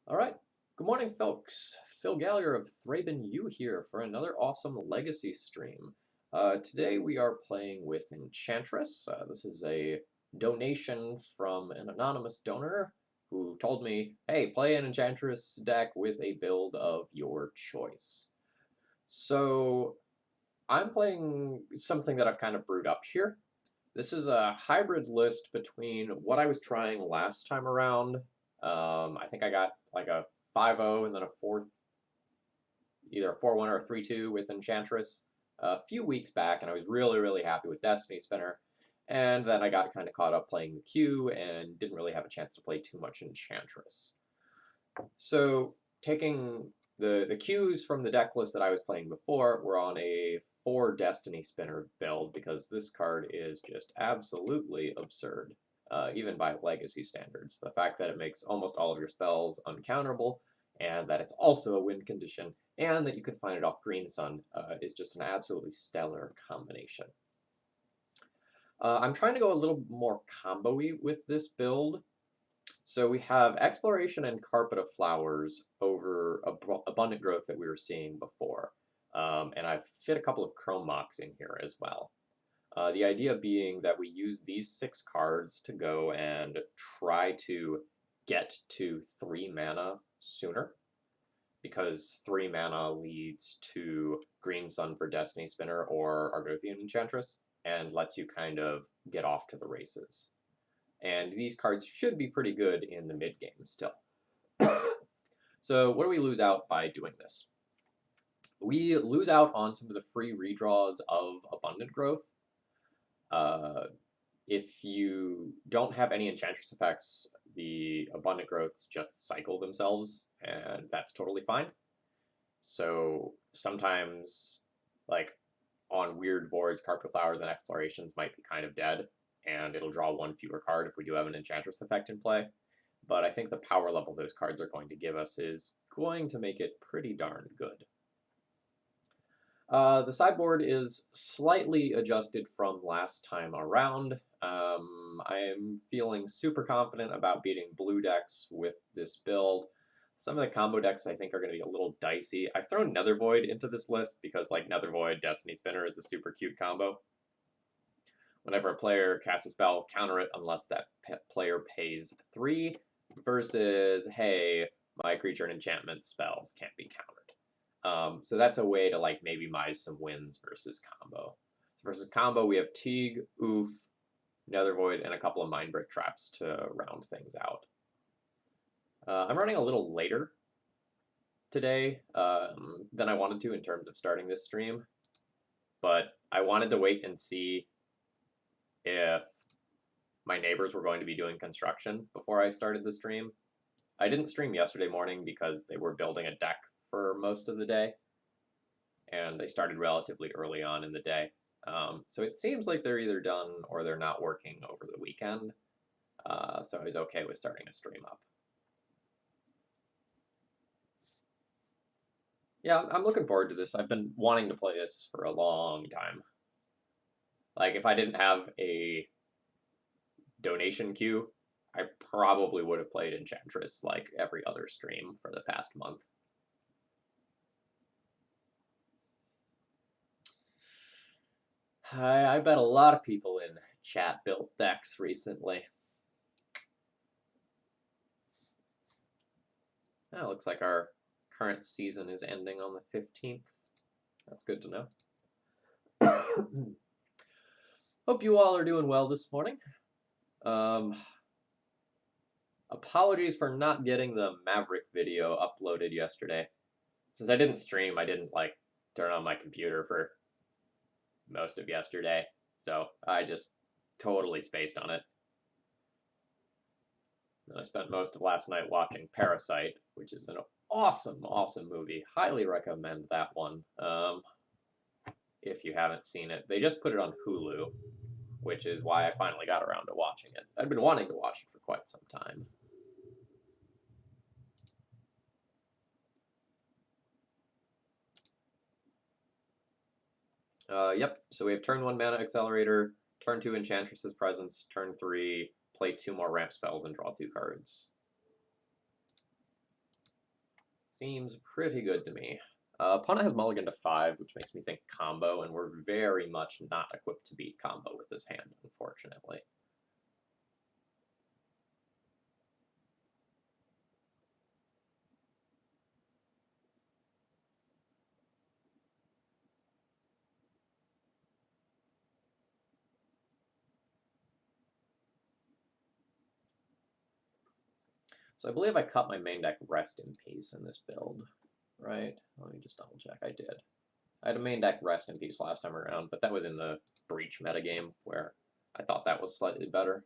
All right. Good morning, folks. Phil Gallier of ThrabenU here for another awesome Legacy stream. Today we are playing with Enchantress. This is a donation from an anonymous donor who told me, hey, play an Enchantress deck with a build of your choice. So I'm playing something that I've kind of brewed up here. This is a hybrid list between what I was trying last time around. I think I got like a 5-0 and then a fourth, either a 4-1 or a 3-2 with Enchantress a few weeks back, and I was really happy with Destiny Spinner. And then I got kind of caught up playing the queue and didn't really have a chance to play too much Enchantress. So taking the cues from the deck list that I was playing before, we're on a 4 Destiny Spinner build because this card is just absolutely absurd, even by Legacy standards. The fact that it makes almost all of your spells uncounterable, and that it's also a win condition, and that you can find it off Green Sun is just an absolutely stellar combination. I'm trying to go a little more combo-y with this build. So we have Exploration and Carpet of Flowers over Abundant Growth that we were seeing before. And I've fit a couple of Chrome Mox in here as well. The idea being that we use these 6 cards to go and try to get to 3 mana sooner, because 3 mana leads to Green Sun for Destiny Spinner or Argothian Enchantress, and lets you kind of get off to the races. And these cards should be pretty good in the mid game still. So what do we lose out by doing this? We lose out on some of the free redraws of Abundant Growth. If you don't have any Enchantress effects, the Abundant Growths just cycle themselves, and that's totally fine. So sometimes, like on weird boards, Carpet Flowers and Explorations might be kind of dead, and it'll draw 1 fewer card if we do have an Enchantress effect in play. But I think the power level those cards are going to give us is going to make it pretty darn good. The sideboard is slightly adjusted from last time around. I am feeling super confident about beating blue decks with this build. Some of the combo decks I think are going to be a little dicey. I've thrown Nether Void into this list because like Nether Void, Destiny Spinner is a super cute combo. Whenever a player casts a spell, counter it unless that player pays 3, versus, hey, my creature and enchantment spells can't be countered. So that's a way to like maybe mise some wins versus combo. So versus combo, we have Teague, Oof, Nether Void, and a couple of Mind Brick traps to round things out. I'm running a little later today than I wanted to in terms of starting this stream, but I wanted to wait and see if my neighbors were going to be doing construction before I started the stream. I didn't stream yesterday morning because they were building a deck for most of the day, and they started relatively early on in the day. So it seems like they're either done or they're not working over the weekend, so I was okay with starting a stream up. Yeah, I'm looking forward to this. I've been wanting to play this for a long time. Like, if I didn't have a donation queue, I probably would have played Enchantress like every other stream for the past month. I bet a lot of people in chat built decks recently. Oh, looks like our current season is ending on the 15th. That's good to know. Hope you all are doing well this morning. Apologies for not getting the Maverick video uploaded yesterday. Since I didn't stream, I didn't like turn on my computer for most of yesterday, so I just totally spaced on it. And I spent most of last night watching Parasite, which is an awesome movie. Highly recommend that one. If you haven't seen it, they just put it on Hulu, which is why I finally got around to watching it. I'd been wanting to watch it for quite some time. Yep, so we have turn 1 Mana Accelerator, turn 2 Enchantress's Presence, turn 3 play 2 more ramp spells and draw 2 cards. Seems pretty good to me. Opponent has mulligan to 5, which makes me think combo, and we're very much not equipped to beat combo with this hand, unfortunately. So I believe I cut my main deck Rest in Peace in this build, right? Let me just double check. I did. I had a main deck Rest in Peace last time around, but that was in the Breach metagame where I thought that was slightly better.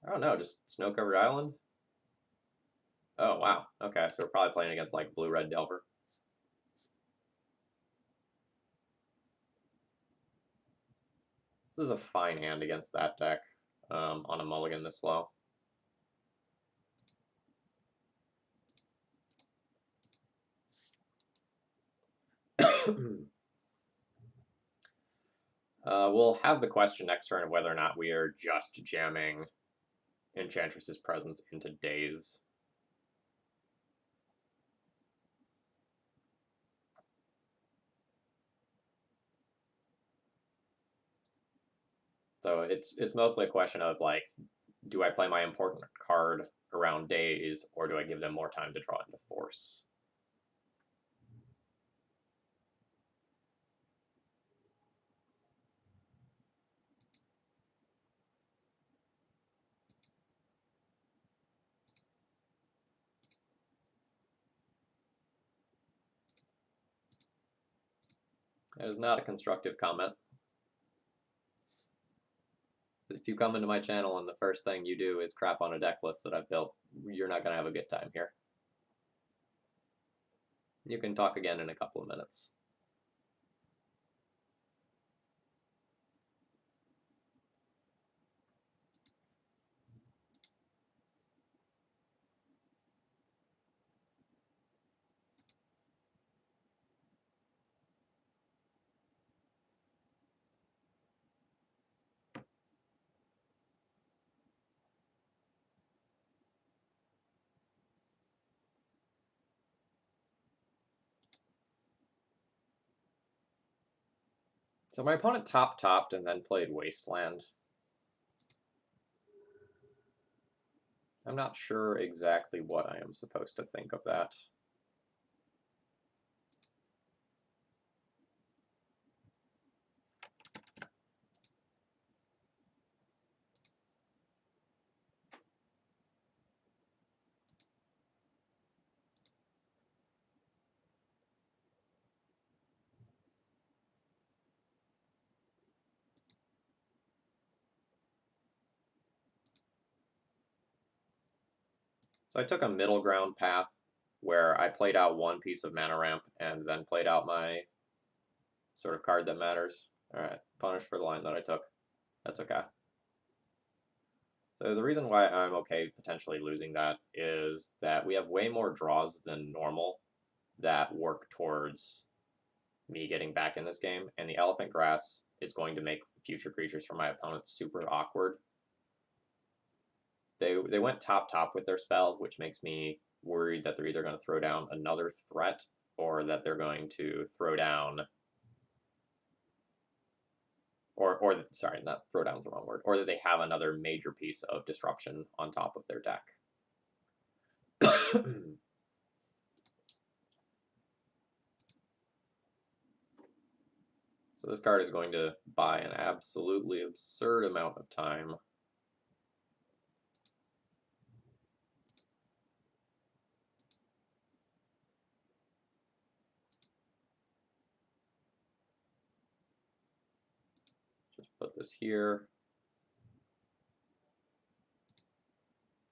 Oh no, just Snow-Covered Island? Oh wow, okay, so we're probably playing against like Blue-Red Delver. This is a fine hand against that deck on a mulligan this low. We'll have the question next turn of whether or not we are just jamming Enchantress's presence into Daze. So it's mostly a question of like, do I play my important card around Daze, or do I give them more time to draw into Force? That is not a constructive comment. If you come into my channel and the first thing you do is crap on a deck list that I've built, you're not going to have a good time here. You can talk again in a couple of minutes. So my opponent topped and then played Wasteland. I'm not sure exactly what I am supposed to think of that. So I took a middle ground path where I played out one piece of mana ramp and then played out my sort of card that matters. Alright, punished for the line that I took. That's okay. So the reason why I'm okay potentially losing that is that we have way more draws than normal that work towards me getting back in this game, and the Elephant Grass is going to make future creatures for my opponent super awkward. They went top with their spell, which makes me worried that they're either going to throw down another threat or that they're going to throw down or sorry, not throw down's the wrong word, or that they have another major piece of disruption on top of their deck. So this card is going to buy an absolutely absurd amount of time. Just put this here.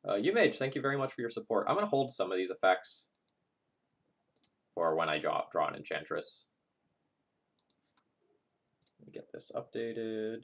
Umage, thank you very much for your support. I'm going to hold some of these effects for when I draw an Enchantress. Let me get this updated.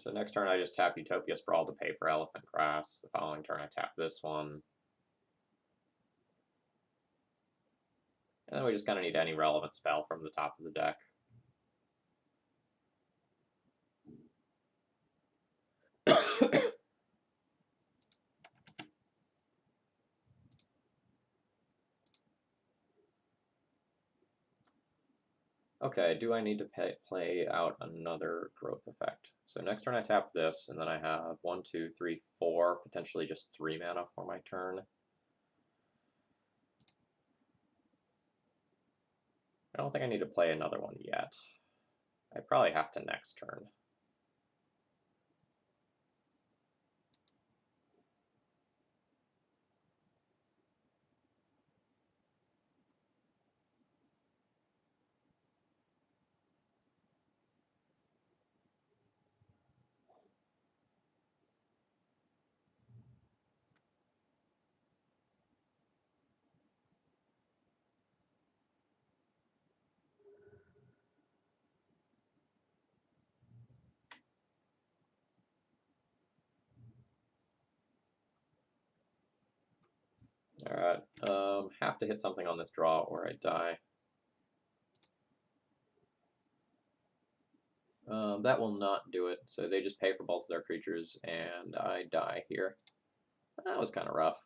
So next turn I just tap Utopia Sprawl to pay for Elephant Grass. The following turn I tap this one. And then we just kind of need any relevant spell from the top of the deck. Okay, do I need to play out another growth effect? So next turn I tap this, and then I have 1, 2, 3, 4, potentially just 3 mana for my turn. I don't think I need to play another one yet. I probably have to next turn. Alright, have to hit something on this draw or I die. That will not do it, so they just pay for both of their creatures, and I die here. That was kind of rough.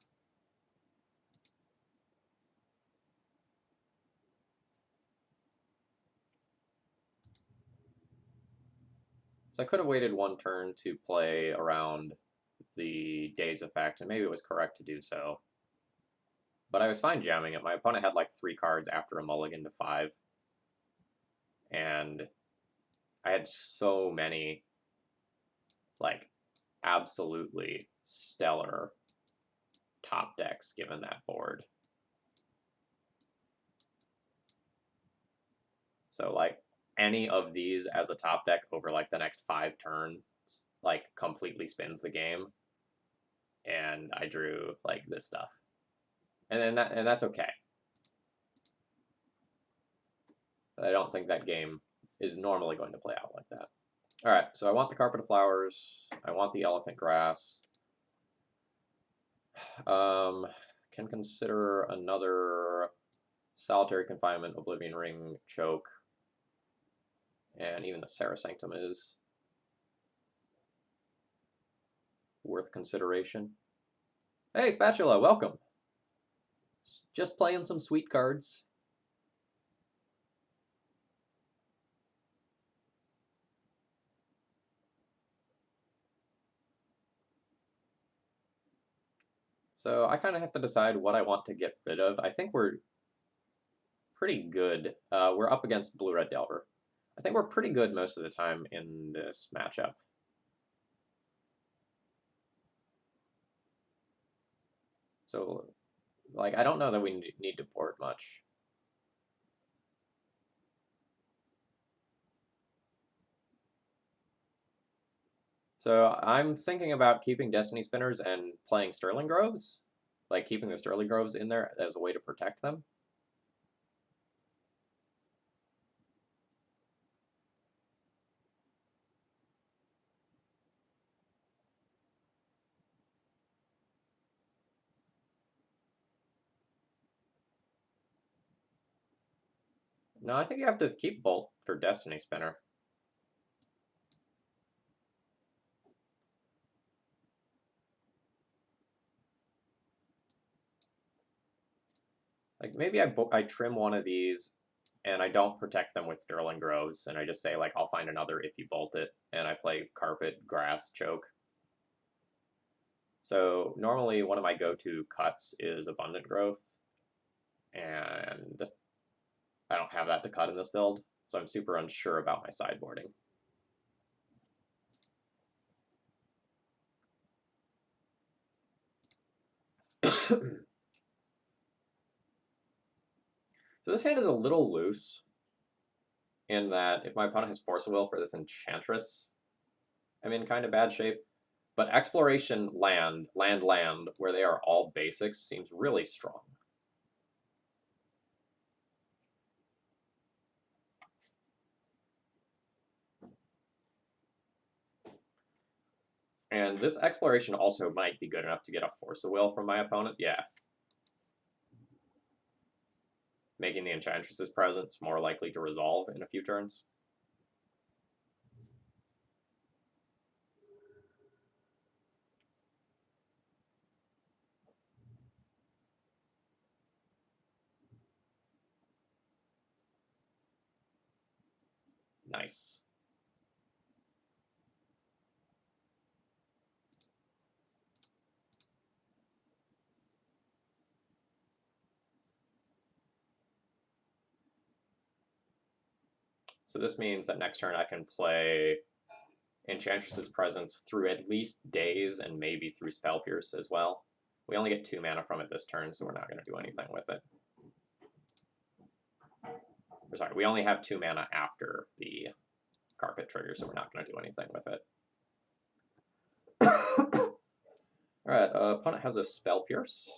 So I could have waited one turn to play around the Daze effect, and maybe it was correct to do so. But I was fine jamming it. My opponent had like 3 cards after a mulligan to 5. And I had so many, like, absolutely stellar top decks given that board. So, like, any of these as a top deck over, like, the next 5 turns, like, completely spins the game. And I drew, like, this stuff. And that's okay. But I don't think that game is normally going to play out like that. Alright, so I want the Carpet of Flowers. I want the Elephant Grass. Can consider another Solitary Confinement, Oblivion Ring, Choke, and even the Sarah Sanctum is worth consideration. Hey, Spatula, welcome! Just playing some sweet cards. So I kind of have to decide what I want to get rid of. I think we're pretty good. We're up against Blue-Red Delver. I think we're pretty good most of the time in this matchup. So, like, I don't know that we need to board much. So I'm thinking about keeping Destiny Spinners and playing Sterling Groves, like keeping the Sterling Groves in there as a way to protect them. No, I think you have to keep Bolt for Destiny Spinner. Like, maybe I trim one of these, and I don't protect them with Sterling Groves, and I just say, like, I'll find another if you bolt it, and I play Carpet, Grass, Choke. So normally one of my go-to cuts is Abundant Growth, and I don't have that to cut in this build, so I'm super unsure about my sideboarding. So this hand is a little loose in that if my opponent has Force of Will for this Enchantress, I'm in kind of bad shape. But Exploration land, where they are all basics, seems really strong. And this exploration also might be good enough to get a Force of Will from my opponent. Yeah. Making the Enchantress's presence more likely to resolve in a few turns. Nice. So this means that next turn I can play Enchantress's Presence through at least Daze and maybe through Spell Pierce as well. We only get 2 mana from it this turn, so we're not going to do anything with it. Or sorry, we only have 2 mana after the Carpet trigger, so we're not going to do anything with it. Alright, opponent has a Spell Pierce.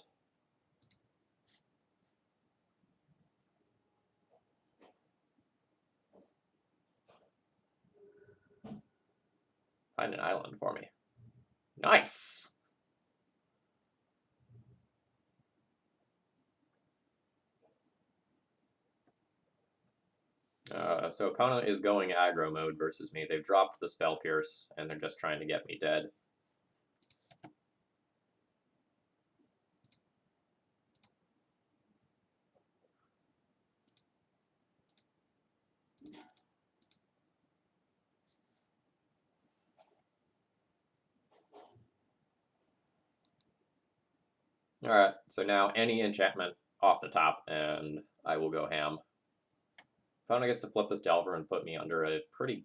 Find an island for me. Nice! So opponent is going aggro mode versus me. They've dropped the Spell Pierce, and they're just trying to get me dead. Alright, so now any enchantment off the top, and I will go ham. Opponent gets to flip this Delver and put me under a pretty...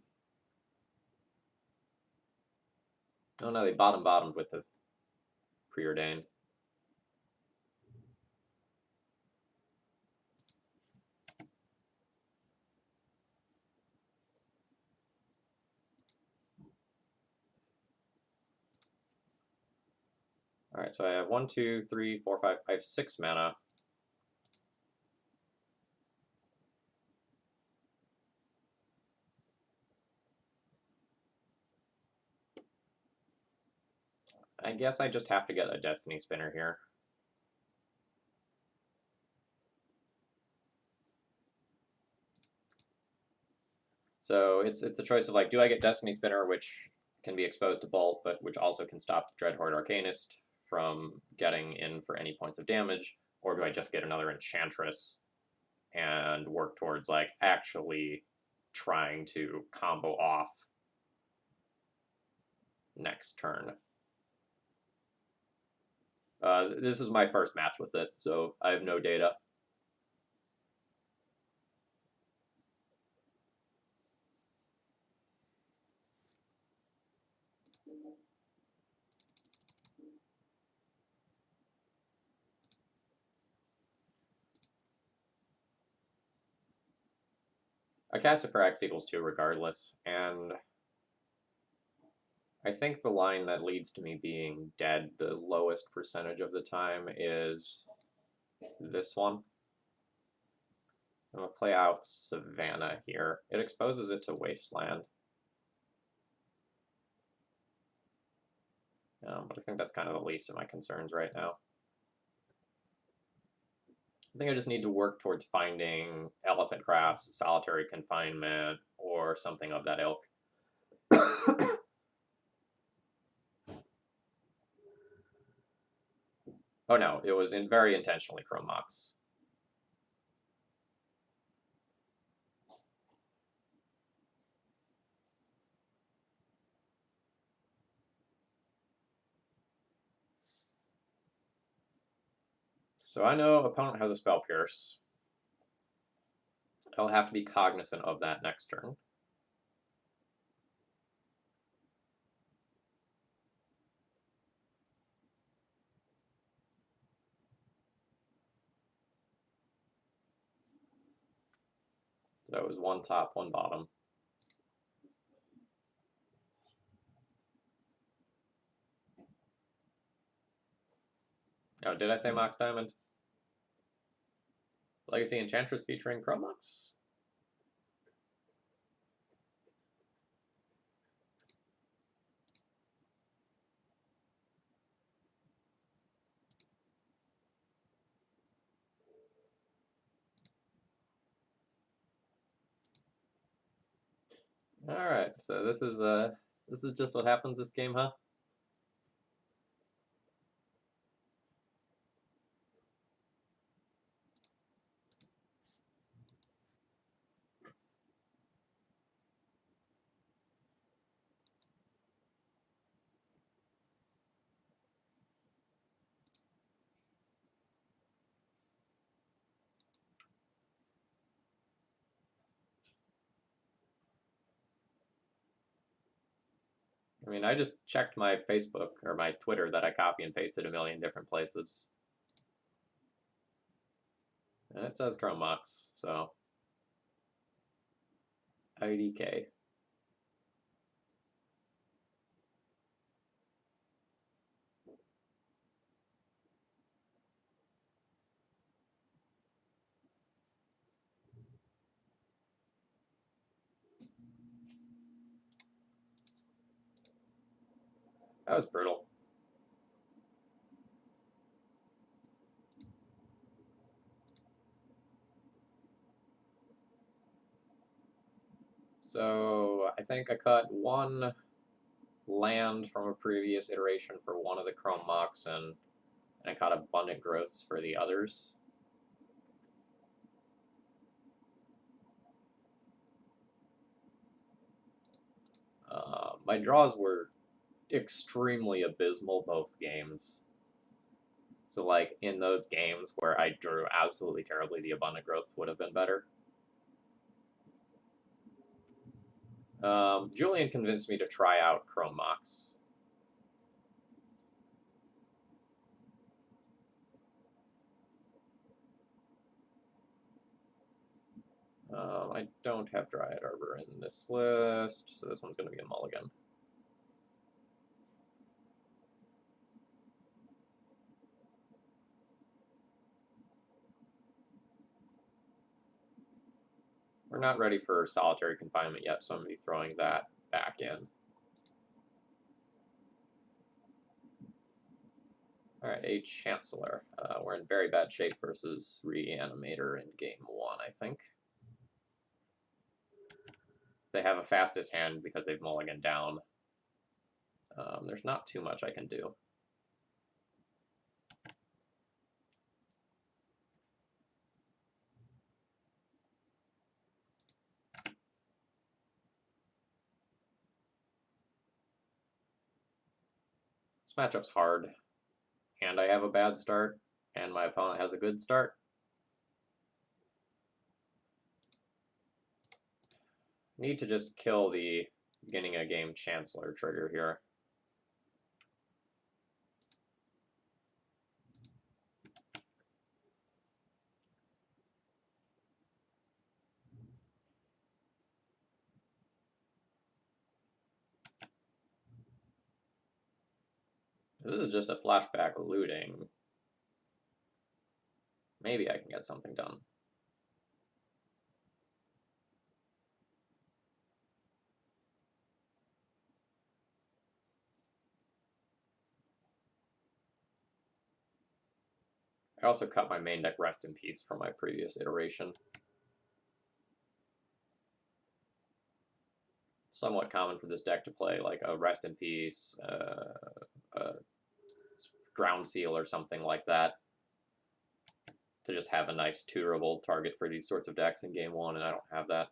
Oh no, they bottomed with the Preordain. Alright, so I have 1, 2, 3, 4, 5, I have 6 mana. I guess I just have to get a Destiny Spinner here. So it's a choice of like, do I get Destiny Spinner, which can be exposed to Bolt, but which also can stop Dreadhorde Arcanist from getting in for any points of damage, or do I just get another Enchantress and work towards like actually trying to combo off next turn? This is my first match with it, so I have no data. I cast it for X equals 2 regardless, and I think the line that leads to me being dead the lowest percentage of the time is this one. I'm going to play out Savannah here. It exposes it to Wasteland. But I think that's kind of the least of my concerns right now. I think I just need to work towards finding Elephant Grass, Solitary Confinement, or something of that ilk. Oh no, it was very intentionally Chrome Mox. So I know opponent has a Spell Pierce. I'll have to be cognizant of that next turn. That was 1 top, 1 bottom. Oh, did I say Mox Diamond? Legacy Enchantress featuring Chrome Mox? Alright, so this is just what happens this game, huh? I mean, I just checked my Facebook or my Twitter that I copy and pasted a million different places. And it says Chrome Mox, so IDK. That was brutal. So I think I cut one land from a previous iteration for one of the Chrome Mox, and I caught abundant growths for the others. My draws were extremely abysmal both games. So, like, in those games where I drew absolutely terribly, the abundant growths would have been better. Julian convinced me to try out Chrome Mox. I don't have Dryad Arbor in this list, so this one's going to be a mulligan. We're not ready for solitary confinement yet, so I'm going to be throwing that back in. Alright, a Chancellor. We're in very bad shape versus Reanimator in game 1, I think. They have a fastest hand because they've mulliganed down. There's not too much I can do. This matchup's hard, and I have a bad start, and my opponent has a good start. Need to just kill the beginning of game Chancellor trigger here. This is just a flashback looting. Maybe I can get something done. I also cut my main deck Rest in Peace from my previous iteration. Somewhat common for this deck to play like a Rest in Peace, a Ground Seal or something like that, to just have a nice tutorable target for these sorts of decks in game 1, and I don't have that.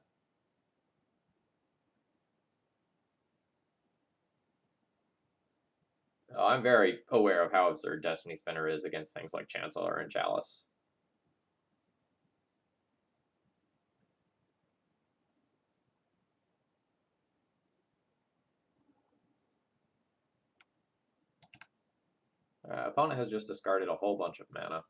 I'm very aware of how absurd Destiny Spinner is against things like Chancellor and Chalice. Opponent has just discarded a whole bunch of mana.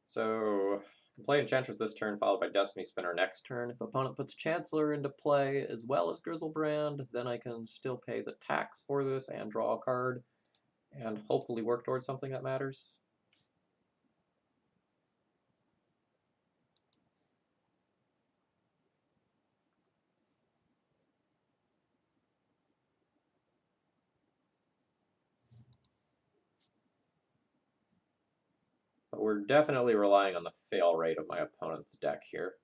So, can play Enchantress this turn, followed by Destiny Spinner next turn. If opponent puts Chancellor into play as well as Grizzlebrand, then I can still pay the tax for this and draw a card, and hopefully work towards something that matters. But we're definitely relying on the fail rate of my opponent's deck here.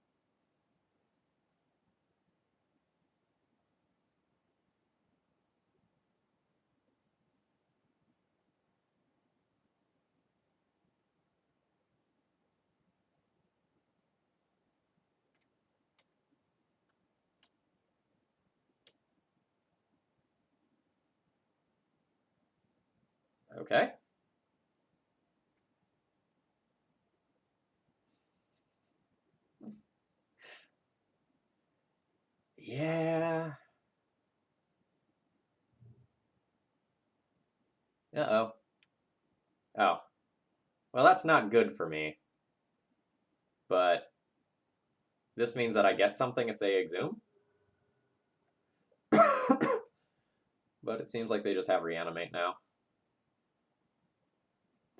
Okay. Yeah. Uh-oh. Oh. Well, that's not good for me. But this means that I get something if they exhume? But it seems like they just have reanimate now.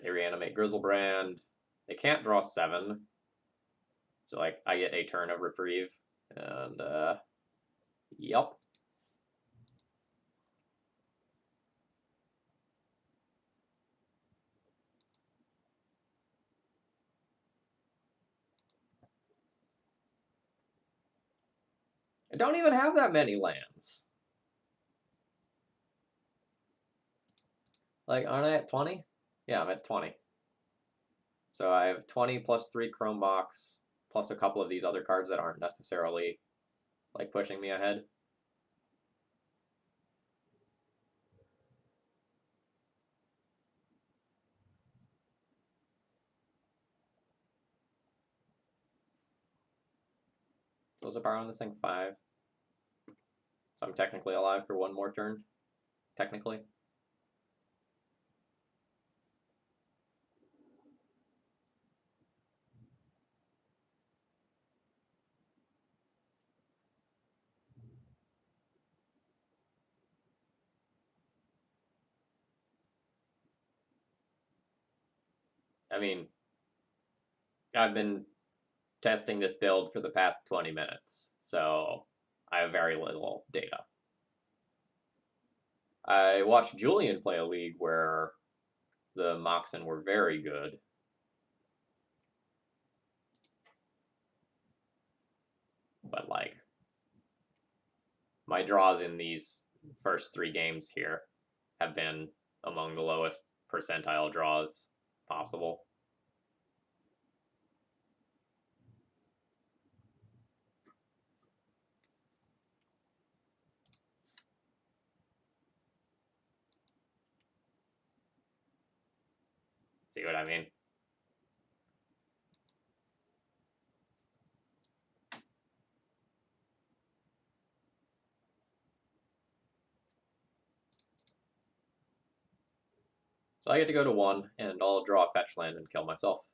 They reanimate Grizzlebrand. They can't draw 7. So, like, I get a turn of reprieve. And, yep. I don't even have that many lands. Like, aren't I at 20? Yeah, I'm at 20. So I have 20 plus 3 Chrome Mox, plus a couple of these other cards that aren't necessarily, like, pushing me ahead. So was a power on this thing 5. So I'm technically alive for one more turn. Technically. I mean, I've been testing this build for the past 20 minutes, so I have very little data. I watched Julian play a league where the Moxen were very good. But, like, my draws in these first 3 games here have been among the lowest percentile draws possible. See what I mean? So I get to go to 1, and I'll draw a fetch land and kill myself.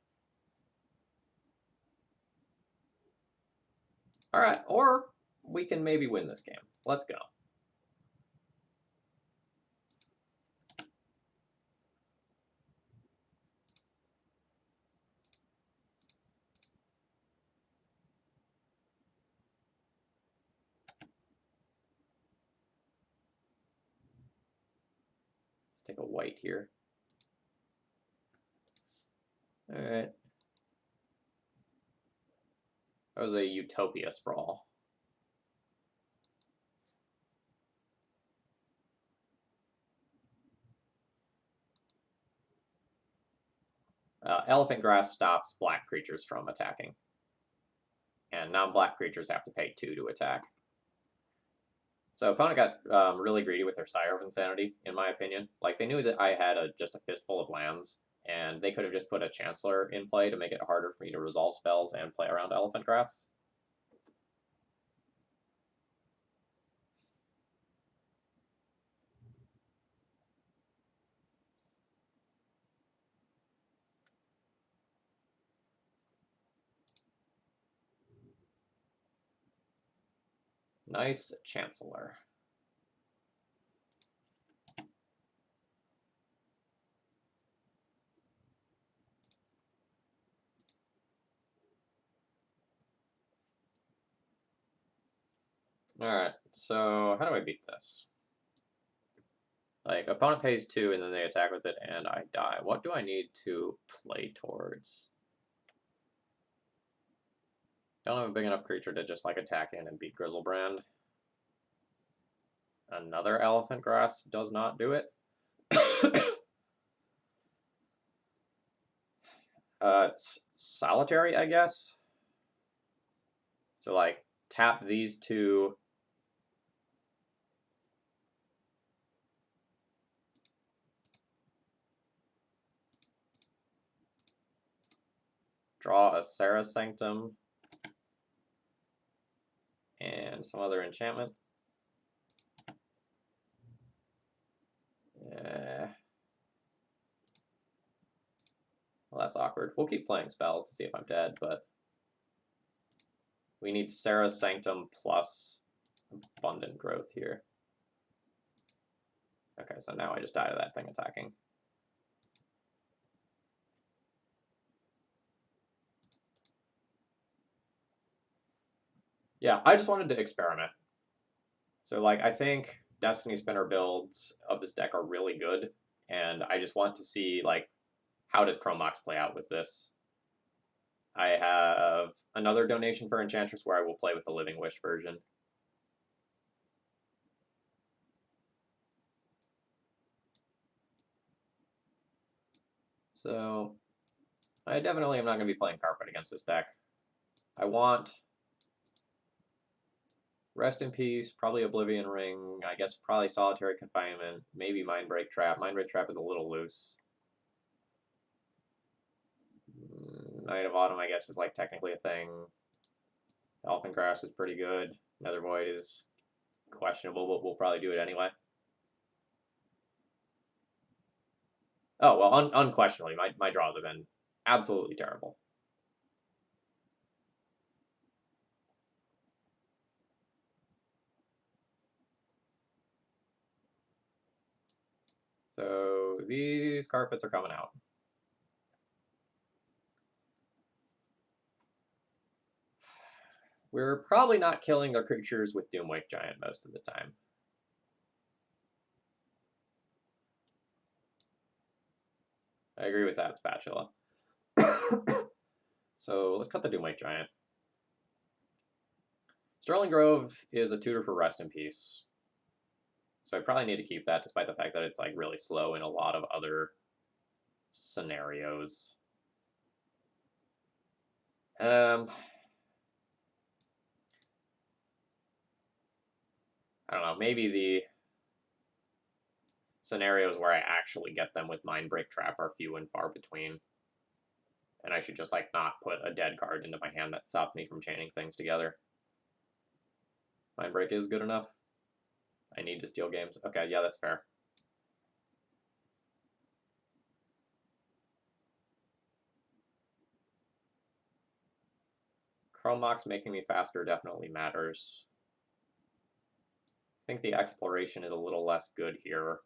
Alright, or we can maybe win this game. Let's go. Let's take a white here. Alright. That was a Utopia Sprawl. Elephant Grass stops black creatures from attacking. And non-black creatures have to pay 2 to attack. So opponent got really greedy with their Sire of Insanity, in my opinion. Like, they knew that I had just a fistful of lands, and they could have just put a Chancellor in play to make it harder for me to resolve spells and play around Elephant Grass. Nice Chancellor. Alright, so how do I beat this? Like, opponent pays 2 and then they attack with it and I die. What do I need to play towards? Don't have a big enough creature to just, like, attack in and beat Grizzlebrand. Another Elephant Grass does not do it. It's Solitary, I guess. So, like, tap these 2. Draw a Sarah Sanctum and some other enchantment. Well, that's awkward. We'll keep playing spells to see if I'm dead, but we need Sarah Sanctum plus Abundant Growth here. Okay, so now I just die to that thing attacking. Yeah, I just wanted to experiment. So, like, I think Destiny Spinner builds of this deck are really good, and I just want to see, like, how does Mox play out with this? I have another donation for Enchantress where I will play with the Living Wish version. So, I definitely am not going to be playing Carpet against this deck. I want Rest in Peace, probably Oblivion Ring, I guess probably Solitary Confinement, maybe Mindbreak Trap. Mindbreak Trap is a little loose. Night of Autumn, I guess, is like technically a thing. Elfin Grass is pretty good. Nether Void is questionable, but we'll probably do it anyway. Oh, well, unquestionably, my draws have been absolutely terrible. So these carpets are coming out. We're probably not killing our creatures with Doomwake Giant most of the time. I agree with that, Spatula. So let's cut the Doomwake Giant. Sterling Grove is a tutor for Rest in Peace. So I probably need to keep that, despite the fact that it's like really slow in a lot of other scenarios. I don't know, maybe the scenarios where I actually get them with Mindbreak Trap are few and far between. And I should just, like, not put a dead card into my hand that stops me from chaining things together. Mindbreak is good enough. I need to steal games. Okay, yeah, that's fair. Mox making me faster definitely matters. I think the exploration is a little less good here.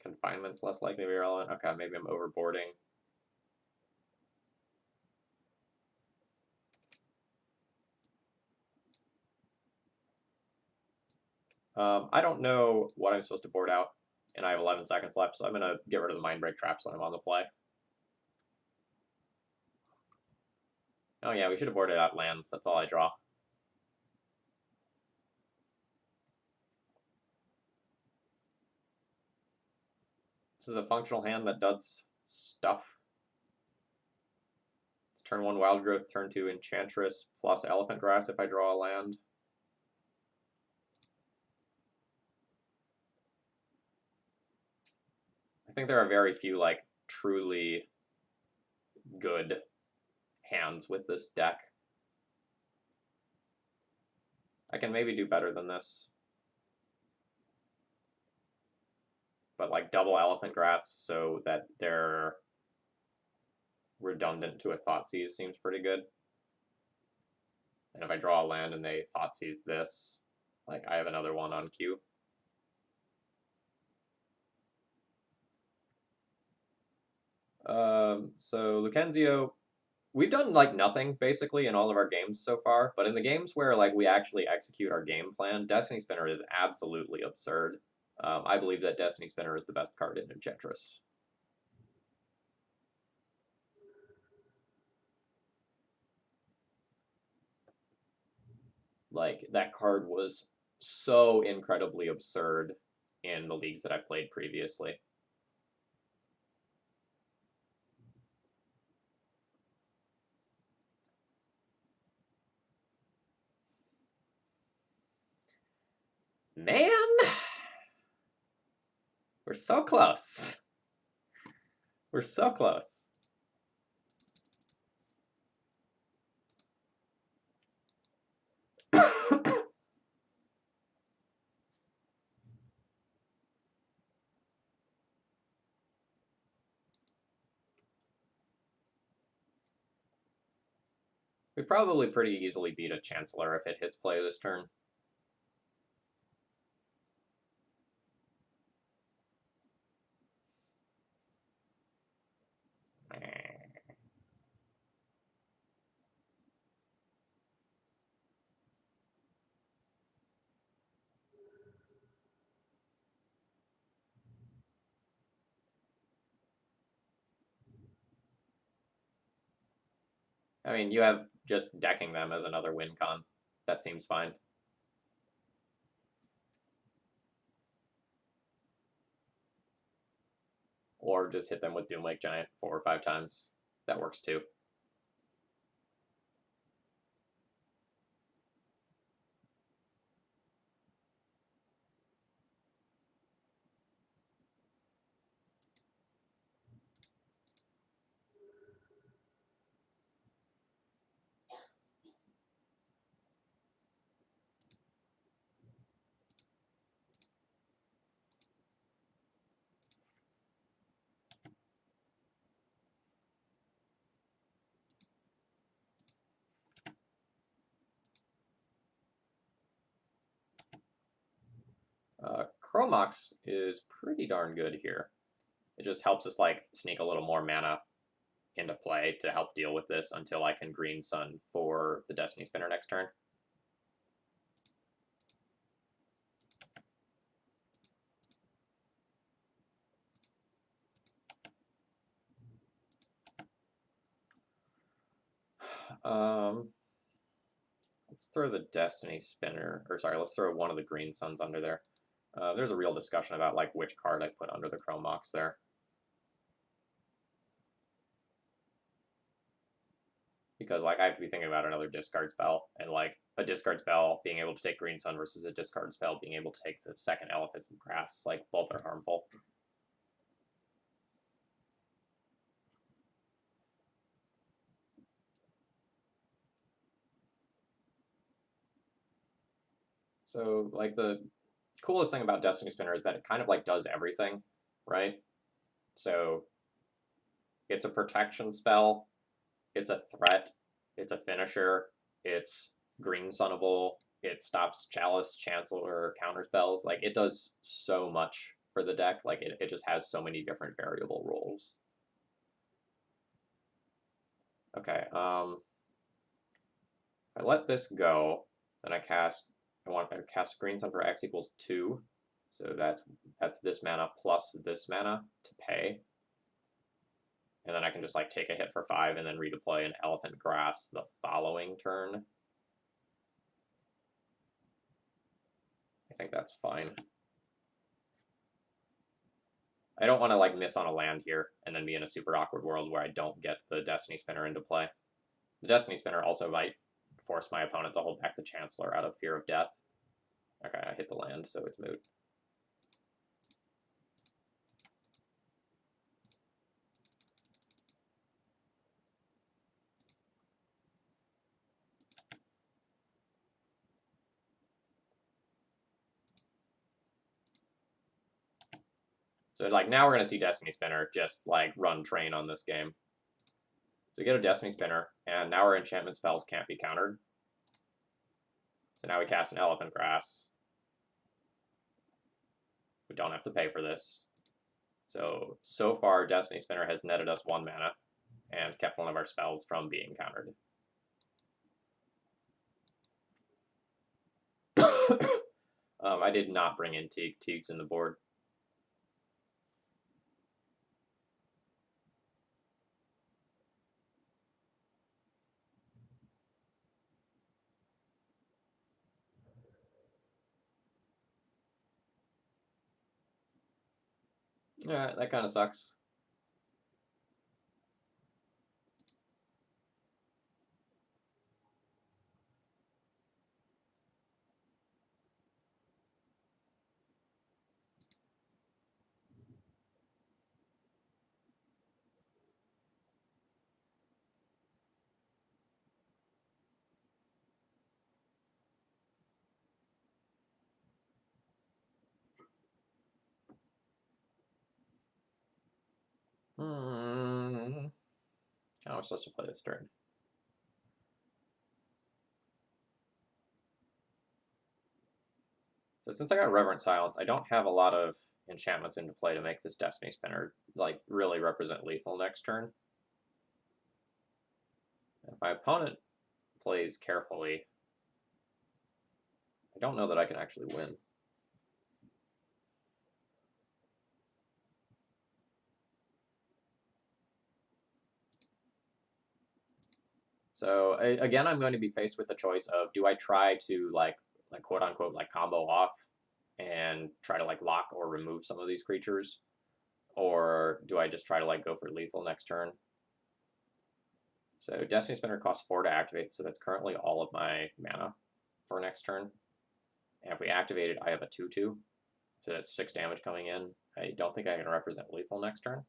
Confinement's less likely to be relevant. Okay, maybe I'm overboarding. I don't know what I'm supposed to board out, and I have 11 seconds left, so I'm going to get rid of the Mindbreak Traps when I'm on the play. Oh yeah, we should have boarded out lands. That's all I draw. This is a functional hand that does stuff. It's turn 1 Wild Growth, turn 2 Enchantress, plus Elephant Grass if I draw a land. I think there are very few, like, truly good hands with this deck. I can maybe do better than this. But, like, double Elephant Grass so that they're redundant to a Thoughtseize seems pretty good. And if I draw a land and they Thoughtseize this, like, I have another one on queue. So Lucenzio, we've done, like, nothing, basically, in all of our games so far, but in the games where, like, we actually execute our game plan, Destiny Spinner is absolutely absurd. I believe that Destiny Spinner is the best card in Enchantress. Like, that card was so incredibly absurd in the leagues that I've played previously. Man! We're so close. We're so close. We probably pretty easily beat a Chancellor if it hits play this turn. I mean, you have just decking them as another win con. That seems fine. Or just hit them with Doomlake Giant 4 or 5 times. That works too. Mox is pretty darn good here. It just helps us like sneak a little more mana into play to help deal with this until I can Green Sun for the Destiny Spinner next turn. Let's throw the Destiny Spinner, or sorry, let's throw one of the Green Suns under there. There's a real discussion about like which card I put under the Mox there. Because like I have to be thinking about another discard spell, and like a discard spell being able to take Green Sun versus a discard spell being able to take the second Elephant of Grass, like both are harmful. So like the coolest thing about Destiny Spinner is that it kind of like does everything, right? So it's a protection spell, it's a threat, it's a finisher, it's green sunnable, it stops Chalice, Chancellor, counter spells. Like it does so much for the deck. Like it just has so many different variable roles. Okay, if I let this go, then I want to cast Green Sun for X equals 2. So that's this mana plus this mana to pay. And then I can just like take a hit for 5 and then redeploy an Elephant Grass the following turn. I think that's fine. I don't want to like miss on a land here and then be in a super awkward world where I don't get the Destiny Spinner into play. The Destiny Spinner also might force my opponent to hold back the Chancellor out of fear of death. Okay, I hit the land, so it's moot. So like now we're gonna see Destiny Spinner just like run train on this game. So we get a Destiny Spinner, and now our enchantment spells can't be countered. So now we cast an Elephant Grass. We don't have to pay for this. So far, Destiny Spinner has netted us 1 mana and kept one of our spells from being countered. I did not bring in Teague. Teague's in the board. Yeah, that kind of sucks. How am I supposed to play this turn? So since I got Reverent Silence, I don't have a lot of enchantments into play to make this Destiny Spinner like really represent lethal next turn. If my opponent plays carefully, I don't know that I can actually win. So again, I'm going to be faced with the choice of, do I try to like quote unquote like combo off and try to like lock or remove some of these creatures, or do I just try to like go for lethal next turn? So Destiny Spinner costs 4 to activate, so that's currently all of my mana for next turn. And if we activate it, I have a 2/2, so that's 6 damage coming in. I don't think I can represent lethal next turn.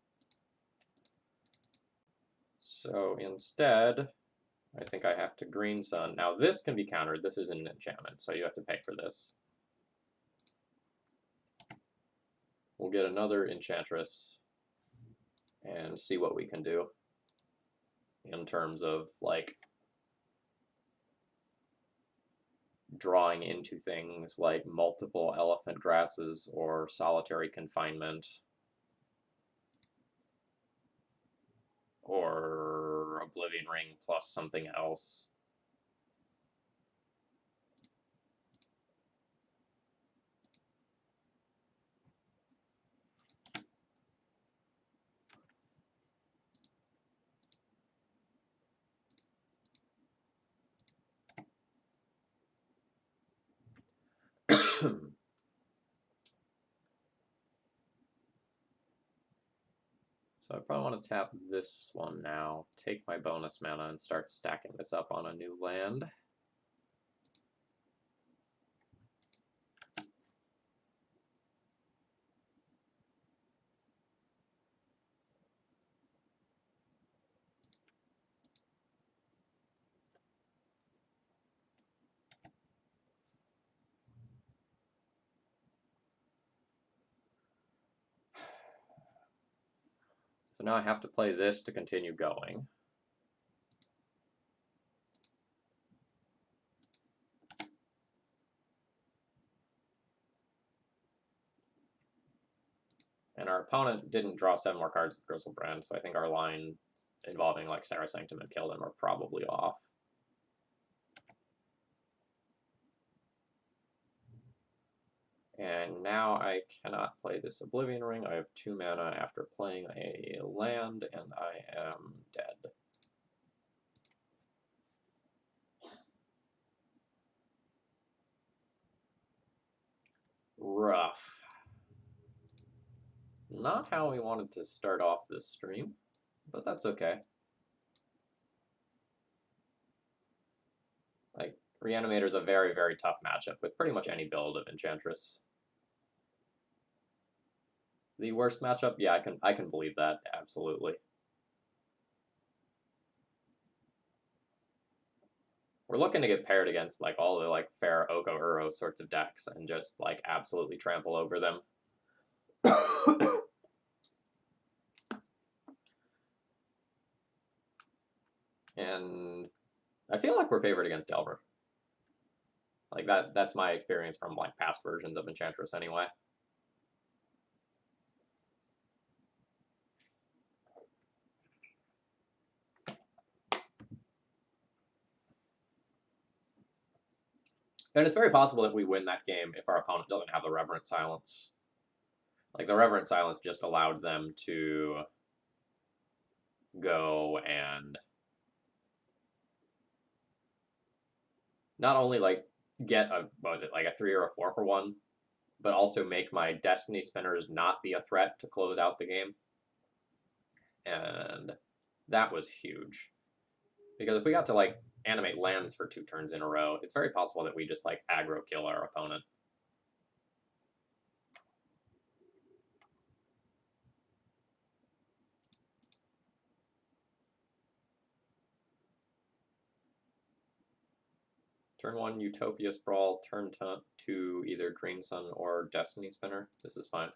So instead, I think I have to Green Sun. Now this can be countered. This is an enchantment, so you have to pay for this. We'll get another Enchantress and see what we can do in terms of like drawing into things like multiple Elephant Grasses or Solitary Confinement or Oblivion Ring plus something else. So I probably want to tap this one now, take my bonus mana, and start stacking this up on a new land. So now I have to play this to continue going. And our opponent didn't draw 7 more cards with Grizzlebrand, so I think our lines involving like Sarah Sanctum and Kill Them are probably off. And now I cannot play this Oblivion Ring. I have 2 mana after playing a land, and I am dead. Rough. Not how we wanted to start off this stream, but that's okay. Like, Reanimator is a very, very tough matchup with pretty much any build of Enchantress. The worst matchup? Yeah, I can believe that, absolutely. We're looking to get paired against like all the like Fair Oko Uro sorts of decks and just like absolutely trample over them. And I feel like we're favored against Delver. Like that's my experience from like past versions of Enchantress anyway. And it's very possible that we win that game if our opponent doesn't have the Reverent Silence. Like, the Reverent Silence just allowed them to go and not only, like, get a, what was it, like a 3 or a 4 for 1, but also make my Destiny Spinners not be a threat to close out the game. And that was huge. Because if we got to, like, animate lands for 2 turns in a row, it's very possible that we just, like, aggro kill our opponent. Turn 1, Utopia Sprawl. Turn 2, either Green Sun or Destiny Spinner. This is fine.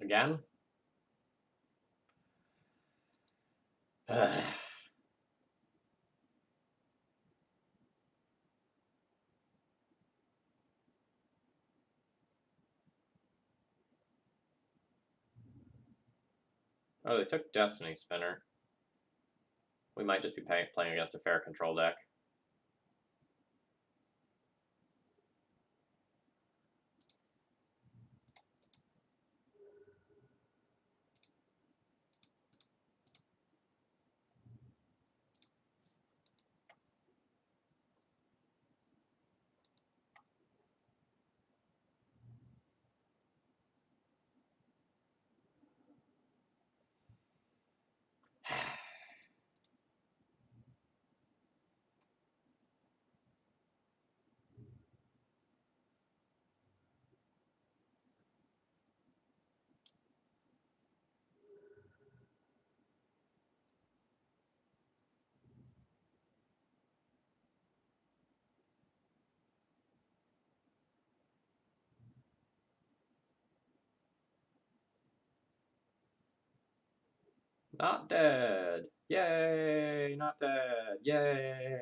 Again? Oh, they took Destiny Spinner. We might just be playing against a fair control deck. Not dead. Yay! Not dead. Yay!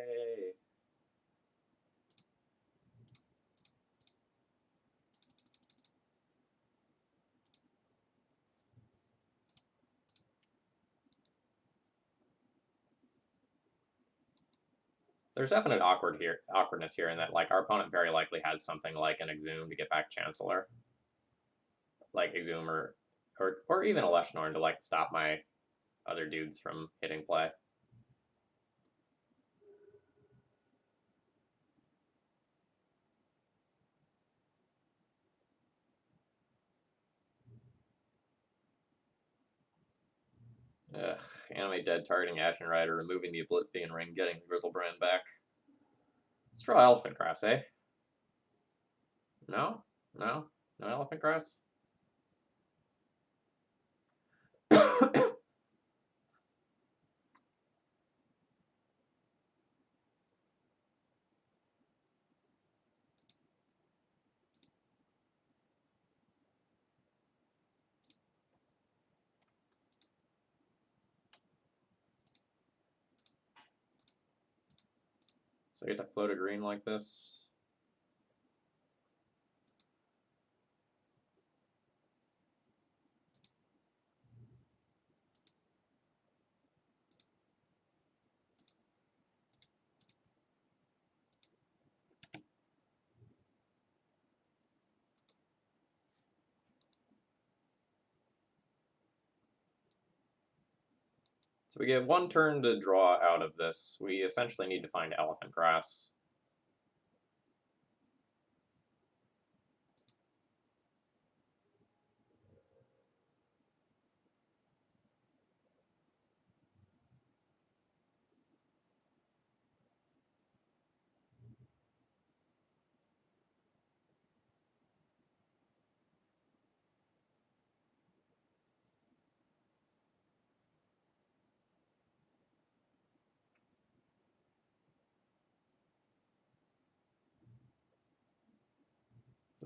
There's definite awkwardness here in that like our opponent very likely has something like an Exhume to get back Chancellor, like Exhume or even a Leshnorn to like stop my other dudes from hitting play. Ugh, animate dead, targeting Ashen Rider, removing the Oblivion Ring, getting Grizzlebrand back. Let's draw Elephant Grass, eh? No? No? No Elephant Grass? So I get to float a green like this. So we get one turn to draw out of this. We essentially need to find Elephant Grass.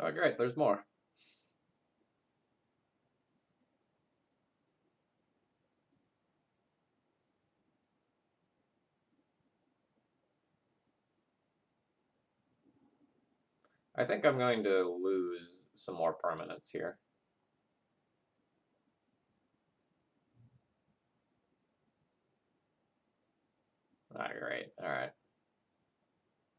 Oh, great, there's more. I think I'm going to lose some more permanents here. Alright, alright.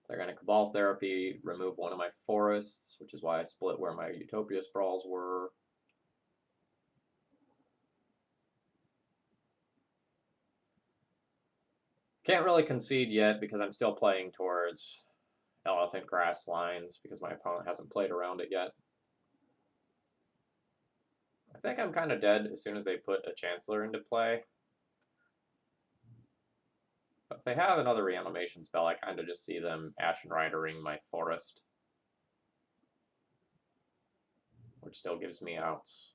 They're going to Cabal Therapy, remove one of my forests, which is why I split where my Utopia Sprawls were. Can't really concede yet because I'm still playing towards Elephant Grass lines because my opponent hasn't played around it yet. I think I'm kind of dead as soon as they put a Chancellor into play. But if they have another reanimation spell, I kind of just see them Ashen Ridering my forest, which still gives me outs.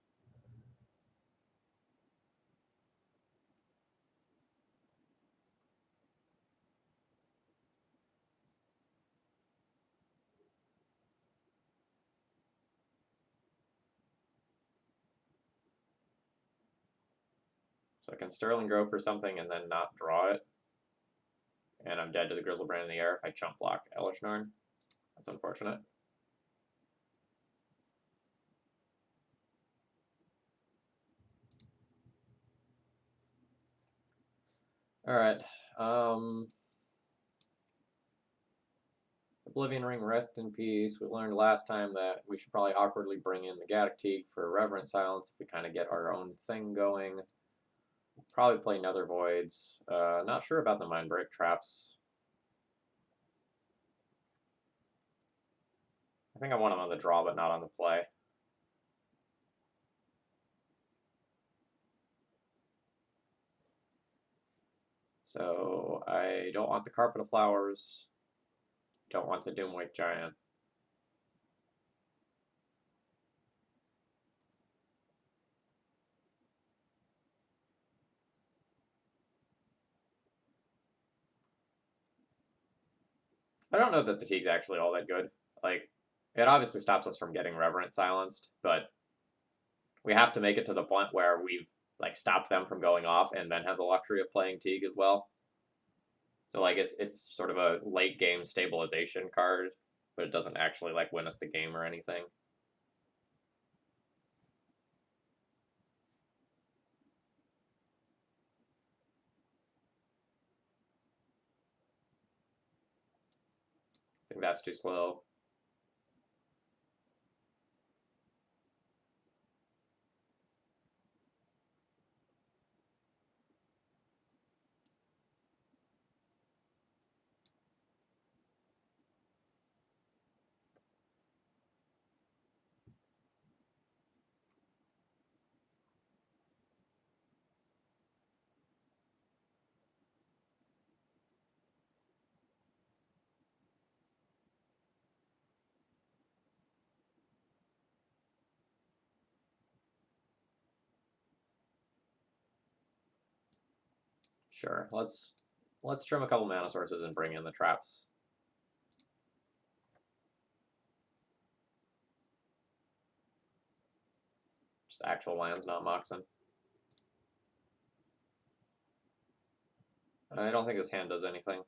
So I can Sterling Grove for something and then not draw it. And I'm dead to the Grizzlebrand in the air if I chump block Elishnorn. That's unfortunate. Alright. Oblivion Ring, rest in peace. We learned last time that we should probably awkwardly bring in the Gaddock for Reverent Silence if we kind of get our own thing going. Probably play Nether Voids. Not sure about the Mindbreak traps. I think I want them on the draw, but not on the play. So I don't want the Carpet of Flowers. Don't want the Doomwake Giant. I don't know that the Teague's actually all that good. Like, it obviously stops us from getting Reverent silenced, but we have to make it to the point where we've like stopped them from going off and then have the luxury of playing Teague as well. So like it's sort of a late game stabilization card, but it doesn't actually like win us the game or anything. I think that's too slow. Sure, let's trim a couple mana sources and bring in the traps. Just actual lands, not Moxen. I don't think this hand does anything.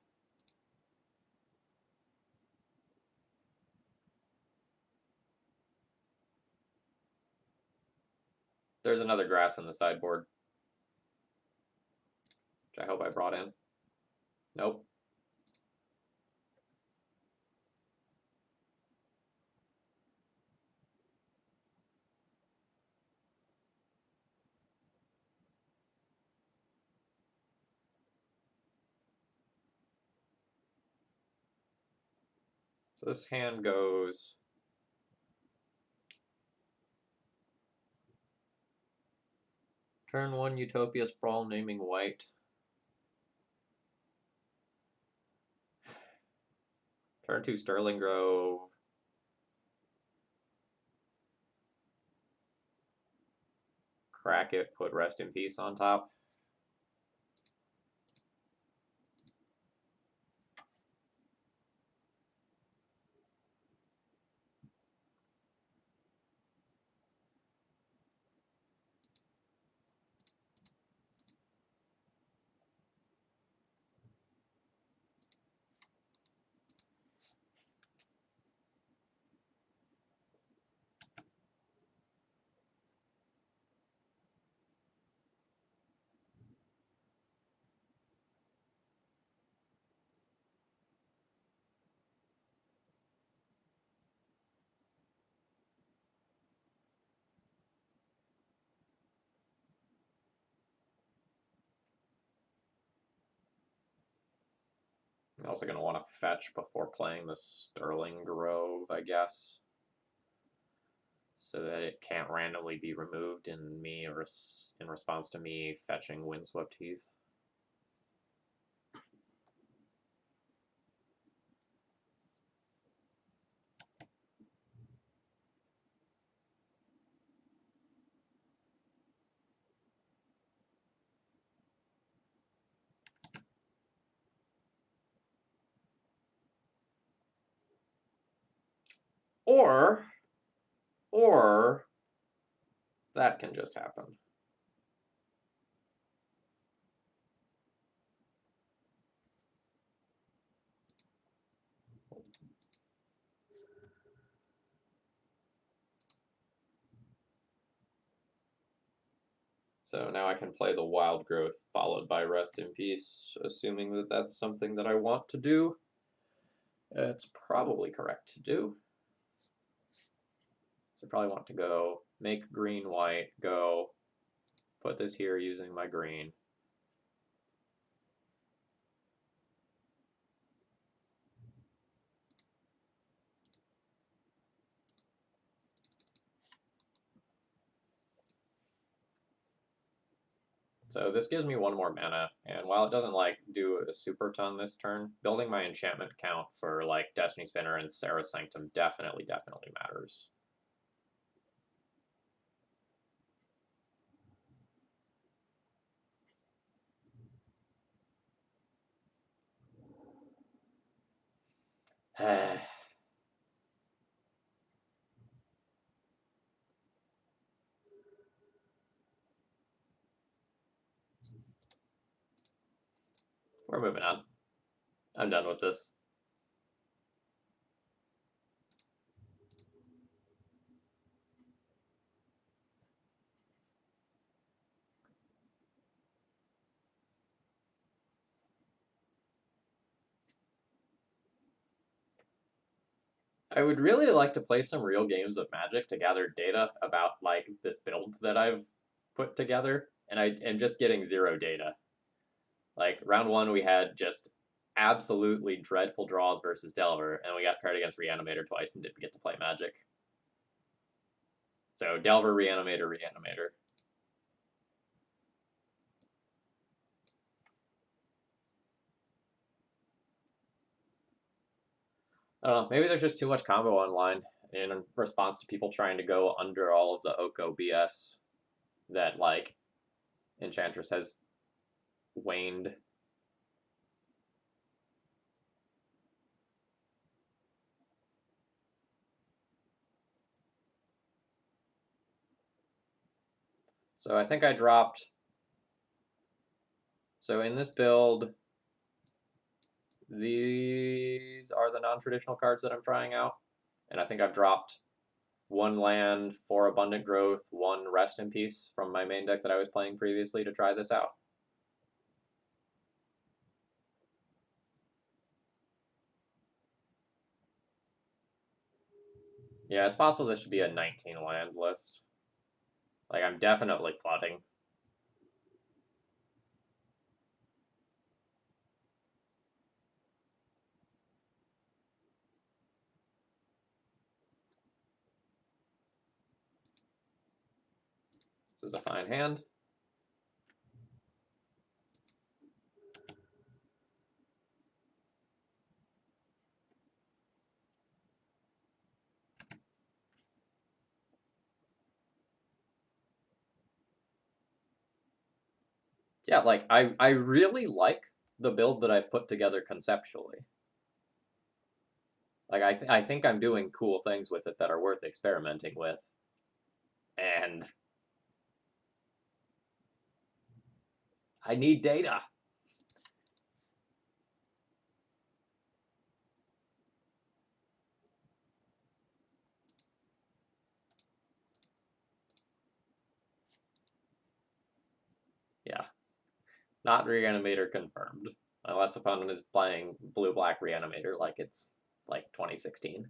There's another grass in the sideboard, which I hope I brought in. Nope. So this hand goes turn 1 Utopia Sprawl, naming white. Turn 2 Sterling Grove. Crack it, put Rest in Peace on top. I'm also going to want to fetch before playing the Sterling Grove, I guess, so that it can't randomly be removed in response to me fetching Windswept Heath. Or that can just happen. So now I can play the Wild Growth followed by Rest in Peace, assuming that that's something that I want to do. It's probably correct to do. So I probably want to go make green white, go put this here using my green. So this gives me one more mana, and while it doesn't like do a super ton this turn, building my enchantment count for like Destiny Spinner and Sarah's Sanctum definitely matters. We're moving on. I'm done with this. I would really like to play some real games of Magic to gather data about like this build that I've put together, and I am just getting zero data. Like round one, we had just absolutely dreadful draws versus Delver, and we got paired against Reanimator twice and didn't get to play Magic. So Delver, Reanimator, Reanimator. I don't know, maybe there's just too much combo online in response to people trying to go under all of the Oko BS that, like, Enchantress has waned. So I think I dropped... So in this build, these are the non-traditional cards that I'm trying out. And I think I've dropped 1 land, 4 Abundant Growth, 1 Rest in Peace from my main deck that I was playing previously to try this out. Yeah, it's possible this should be a 19 land list. Like, I'm definitely flooding. This is a fine hand. Yeah, like, I really like the build that I've put together conceptually. Like, I think I'm doing cool things with it that are worth experimenting with. And I need data. Yeah. Not Reanimator confirmed. Unless opponent is playing blue-black Reanimator like it's, like, 2016.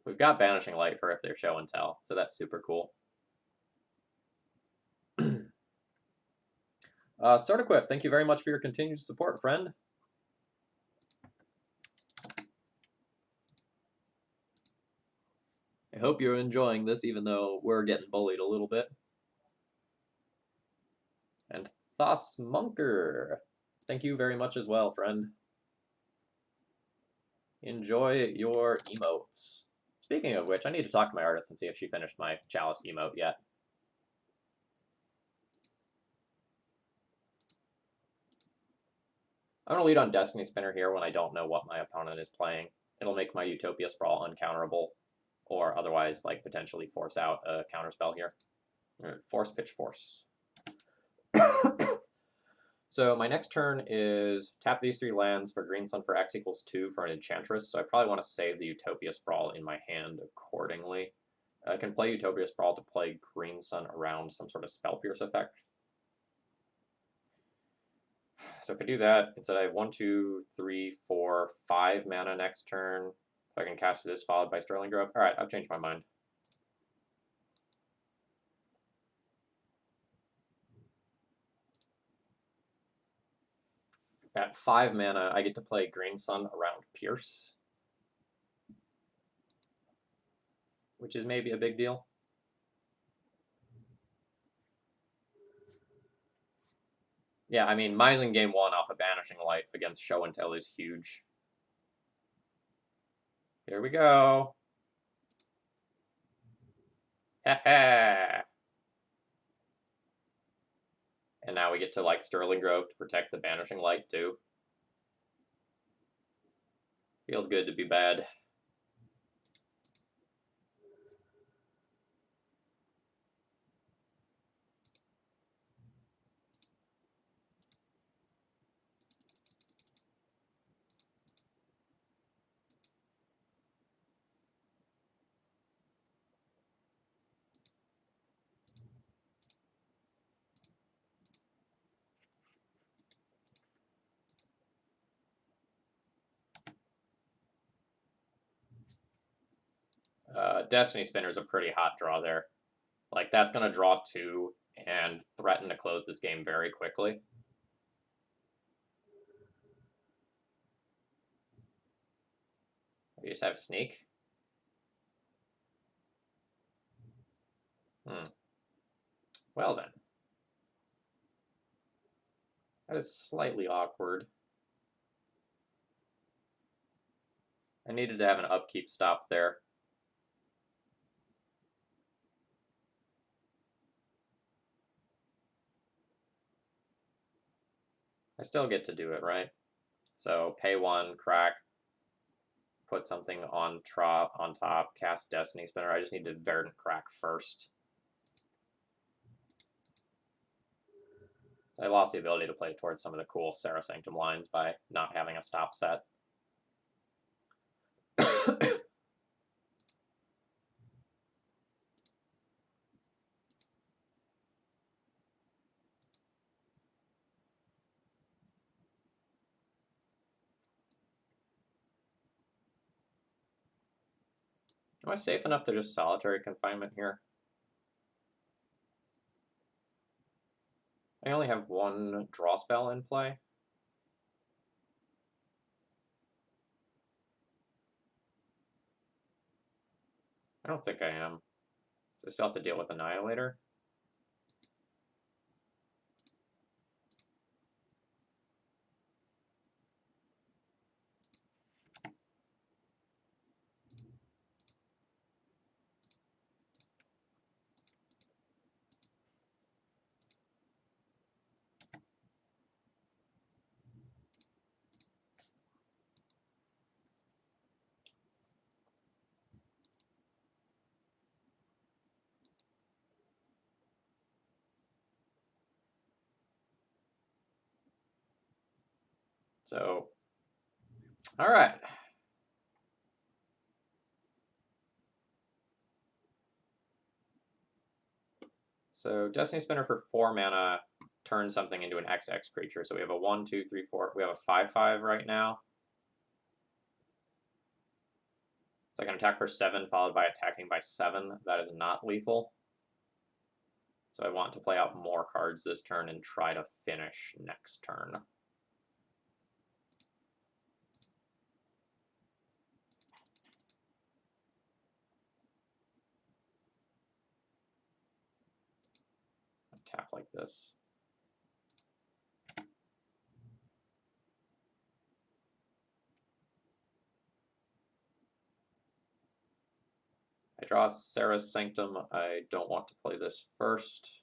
We've got Banishing Light for if they're show and tell, so that's super cool. Sword Equip, thank you very much for your continued support, friend. I hope you're enjoying this, even though we're getting bullied a little bit. And Thos Munker, thank you very much as well, friend. Enjoy your emotes. Speaking of which, I need to talk to my artist and see if she finished my Chalice emote yet. I'm going to lead on Destiny Spinner here when I don't know what my opponent is playing. It'll make my Utopia Sprawl uncounterable, or otherwise, like, potentially force out a counterspell here. Force, pitch, force. So my next turn is tap these 3 lands for green sun for X equals 2 for an Enchantress, so I probably want to save the Utopia Sprawl in my hand accordingly. I can play Utopia Sprawl to play green sun around some sort of Spell Pierce effect. So if I do that, instead I have 1, 2, 3, 4, 5 mana next turn. If I can cast this followed by Sterling Grove. Alright, I've changed my mind. At 5 mana, I get to play Green Sun around Pierce, which is maybe a big deal. Yeah, I mean, Mising game 1 off a Banishing Light against Show and Tell is huge. Here we go. Ha. And now we get to, like, Sterling Grove to protect the Banishing Light, too. Feels good to be bad. Destiny Spinner is a pretty hot draw there. Like, that's going to draw 2 and threaten to close this game very quickly. We just have Sneak. Well then. That is slightly awkward. I needed to have an upkeep stop there. I still get to do it, right? So pay 1, crack, put something on top, cast Destiny Spinner. I just need to Verdant crack first. I lost the ability to play towards some of the cool Serra Sanctum lines by not having a stop set. Am I safe enough to just solitary confinement here? I only have 1 draw spell in play. I don't think I am. I still have to deal with Annihilator. So, all right. So Destiny Spinner for 4 mana turns something into an XX creature. So we have a 1, 2, 3, 4. We have a 5/5 right now. So I can attack for 7 followed by attacking by 7. That is not lethal. So I want to play out more cards this turn and try to finish next turn. Tap like this. I draw Serra's Sanctum. I don't want to play this first.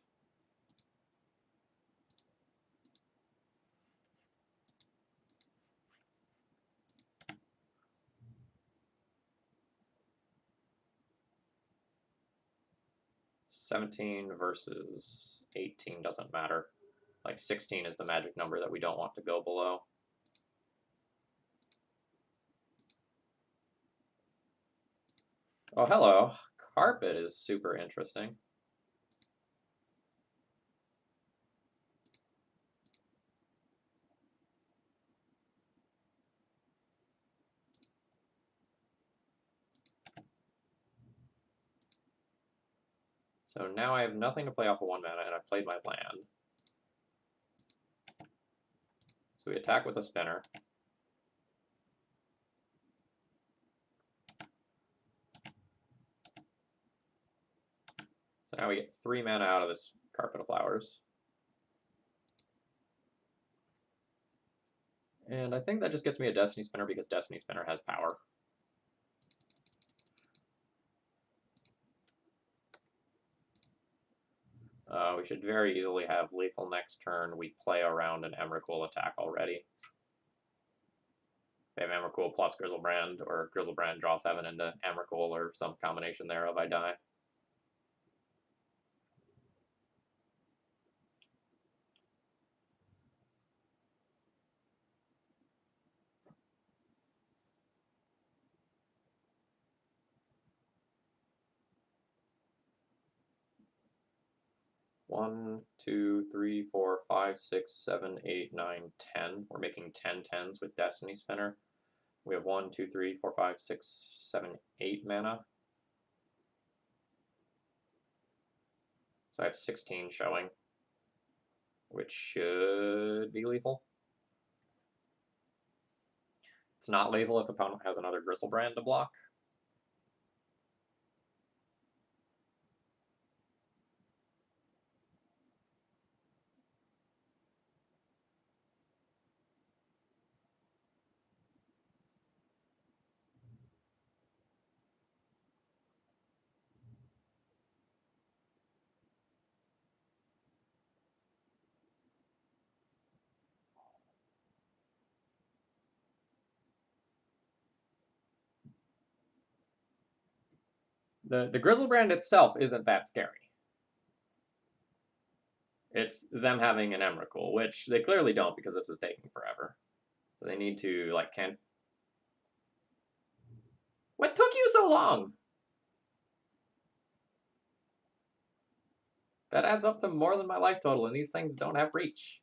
$17 versus 18 doesn't matter. Like 16 is the magic number that we don't want to go below. Oh, hello. Carpet is super interesting. So now I have nothing to play off of 1 mana, and I've played my land. So we attack with a spinner. So now we get 3 mana out of this Carpet of Flowers. And I think that just gets me a Destiny Spinner because Destiny Spinner has power. We should very easily have lethal next turn. We play around an Emrakul attack already. They have Emrakul plus Grizzlebrand, or Grizzlebrand draw 7 into Emrakul, or some combination thereof, I die. One, two, three, four, five, six, 7, 8, 9, 10. We're making 10 10s with Destiny Spinner. We have 1, 2, 3, 4, 5, 6, 7, 8 mana. So I have 16 showing, which should be lethal. It's not lethal if opponent has another Grizzlebrand to block. The Grizzlebrand itself isn't that scary. It's them having an Emrakul, which they clearly don't because this is taking forever. So they need to, like, can't... What took you so long? That adds up to more than my life total, and these things don't have reach.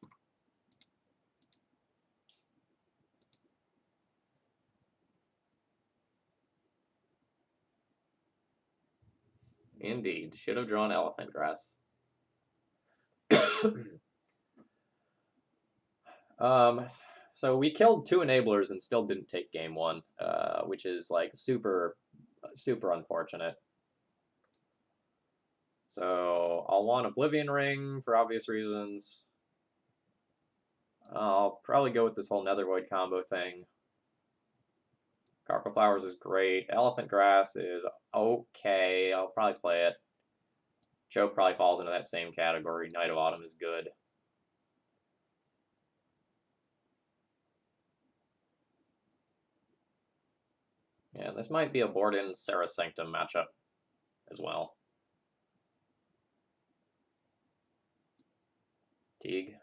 Indeed. Should have drawn Elephant Grass. So we killed 2 enablers and still didn't take game 1, which is like super unfortunate. So I'll want Oblivion Ring for obvious reasons. I'll probably go with this whole Nethervoid combo thing. Carpet Flowers is great. Elephant Grass is okay. I'll probably play it. Choke probably falls into that same category. Night of Autumn is good. Yeah, this might be a board-in Serra Sanctum matchup as well. Teague.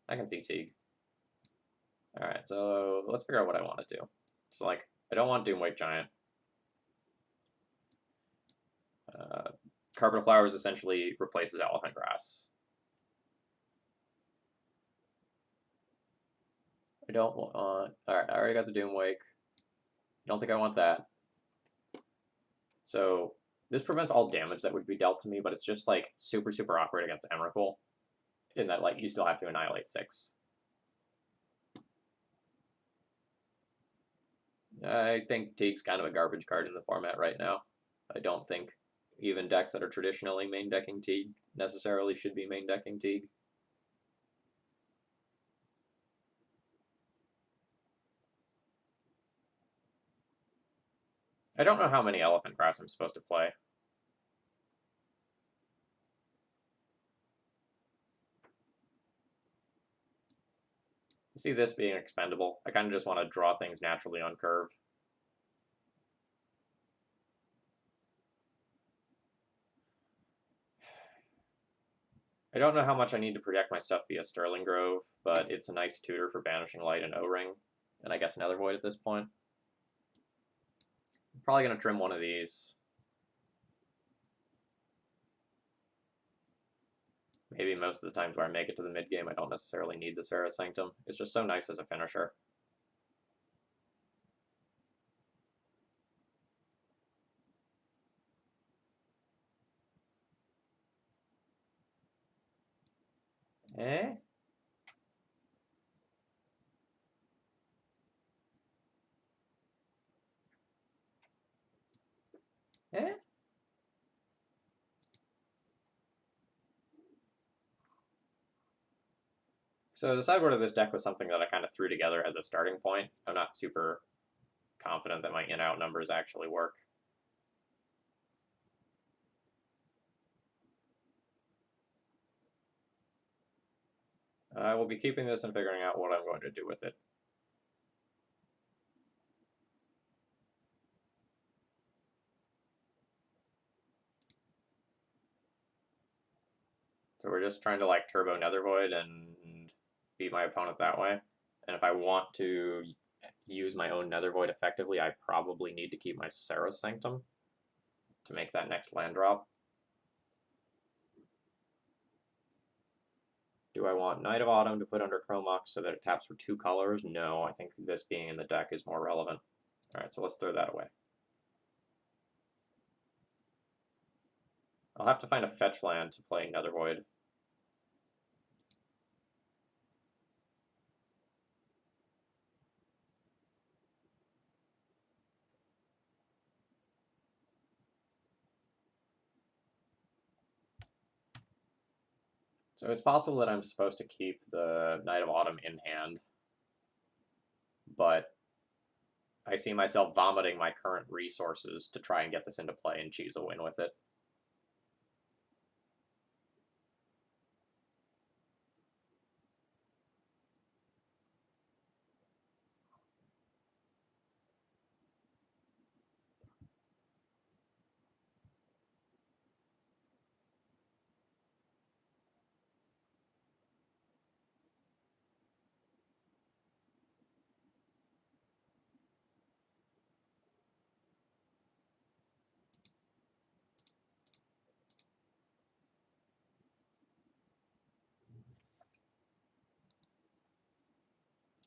I can see Teague. Alright, so let's figure out what I want to do. So, like, I don't want Doomwake Giant. Carpet of Flowers essentially replaces Elephant Grass. I don't want... Alright, I already got the Doomwake. I don't think I want that. So, this prevents all damage that would be dealt to me, but it's just, like, super awkward against Emrakul. In that, like, you still have to annihilate 6. I think Teague's kind of a garbage card in the format right now. I don't think even decks that are traditionally main decking Teague necessarily should be main decking Teague. I don't know how many Elephant Grass I'm supposed to play. I see this being expendable. I kind of just want to draw things naturally on curve. I don't know how much I need to protect my stuff via Sterling Grove, but it's a nice tutor for Banishing Light and O-Ring, and I guess Nether Void at this point. I'm probably going to trim one of these. Maybe most of the times where I make it to the mid-game, I don't necessarily need the Serra Sanctum. It's just so nice as a finisher. Eh? Eh? So the sideboard of this deck was something that I kind of threw together as a starting point. I'm not super confident that my in-out numbers actually work. I will be keeping this and figuring out what I'm going to do with it. So we're just trying to like turbo Nether Void and beat my opponent that way. And if I want to use my own Nether Void effectively, I probably need to keep my Serra Sanctum to make that next land drop. Do I want Knight of Autumn to put under Chromox so that it taps for 2 colors? No, I think this being in the deck is more relevant. Alright, so let's throw that away. I'll have to find a fetch land to play Nether Void. So it's possible that I'm supposed to keep the Knight of Autumn in hand, but I see myself vomiting my current resources to try and get this into play and cheese a win with it.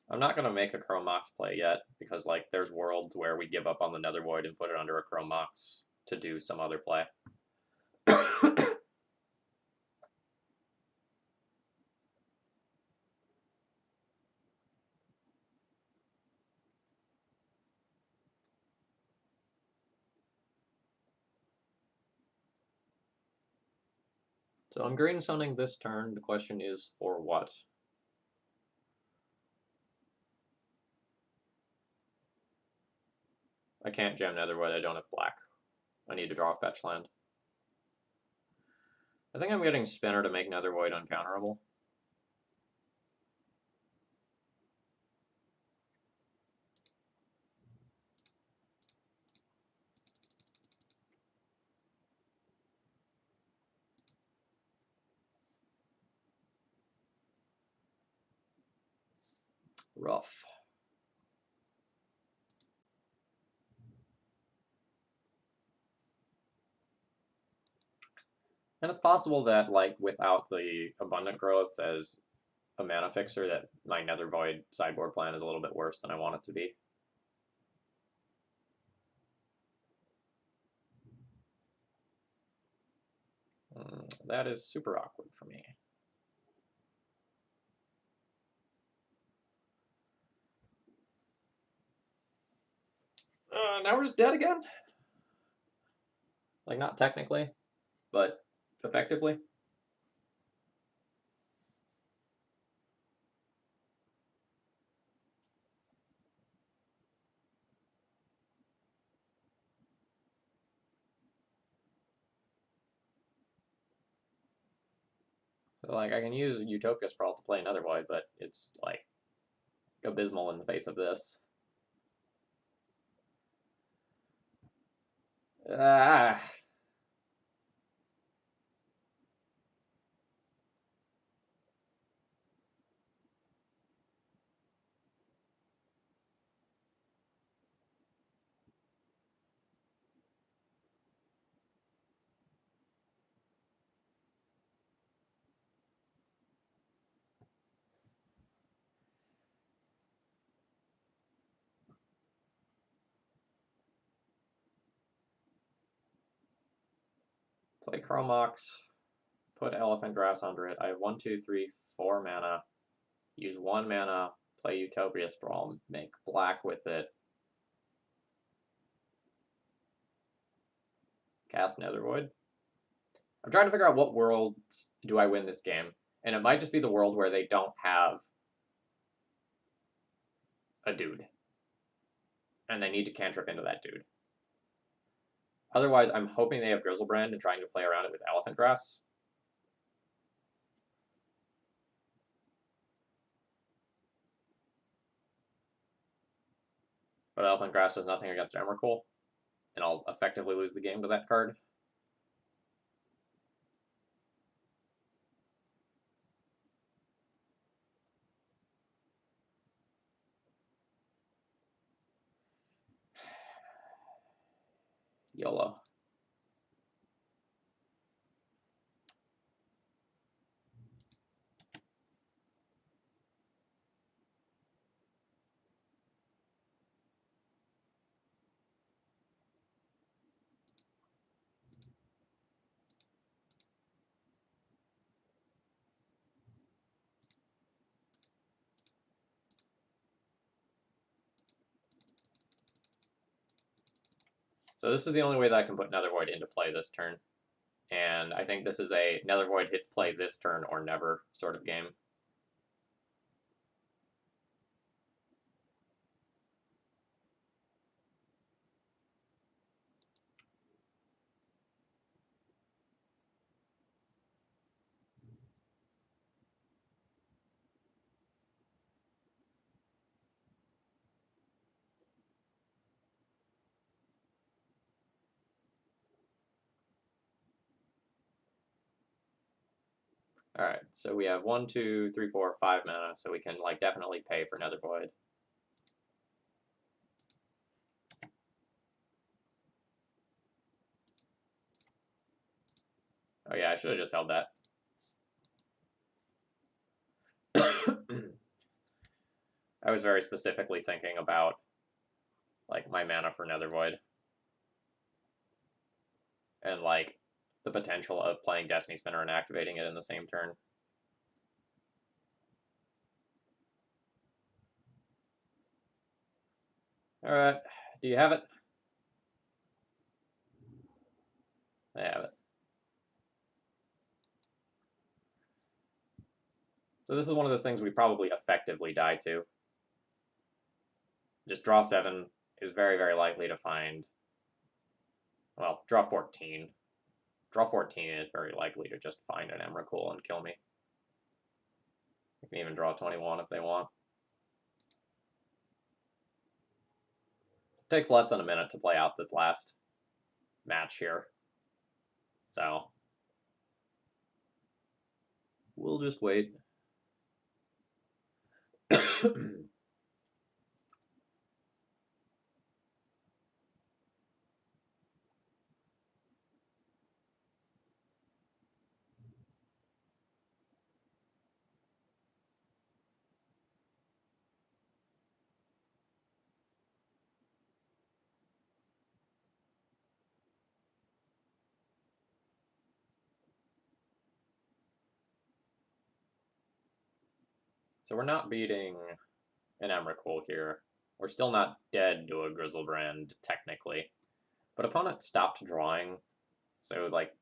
I'm not going to make a Chromox play yet, because like there's worlds where we give up on the Nether Void and put it under a Chromox to do some other play. So I'm green sunning this turn. The question is for what? I can't gem Nether Void, I don't have black. I need to draw a fetch land. I think I'm getting Spinner to make Nether Void uncounterable. Rough. And it's possible that, like, without the Abundant Growths as a mana fixer, that my Nether Void sideboard plan is a little bit worse than I want it to be. That is super awkward for me. Now we're just dead again? Like, not technically, but effectively. So, like, I can use Utopia Sprawl to play Nether Void, but it's, like, abysmal in the face of this. Ah. Play Chromox, put Elephant Grass under it. I have 1, 2, 3, 4 mana. Use 1 mana, play Utopia Sprawl, make black with it. Cast Nethervoid. I'm trying to figure out what world do I win this game. And it might just be the world where they don't have a dude. And they need to cantrip into that dude. Otherwise, I'm hoping they have Grizzlebrand and trying to play around it with Elephant Grass. But Elephant Grass does nothing against Emrakul, and I'll effectively lose the game to that card. YOLO. So this is the only way that I can put Nethervoid into play this turn. And I think this is a Nethervoid hits play this turn or never sort of game. Alright, so we have 1, 2, 3, 4, 5 mana, so we can like definitely pay for Nethervoid. Oh yeah, I should have just held that. I was very specifically thinking about like my mana for Nethervoid. And like the potential of playing Destiny Spinner and activating it in the same turn. Alright, do you have it? I have it. So this is one of those things we probably effectively die to. Just draw 7 is very, very likely to find... Well, draw 14. Draw 14 is very likely to just find an Emrakul and kill me. You can even draw 21 if they want. It takes less than a minute to play out this last match here. So we'll just wait. So we're not beating an Emrakul here. We're still not dead to a Grizzlebrand, technically. But opponent stopped drawing, so, like,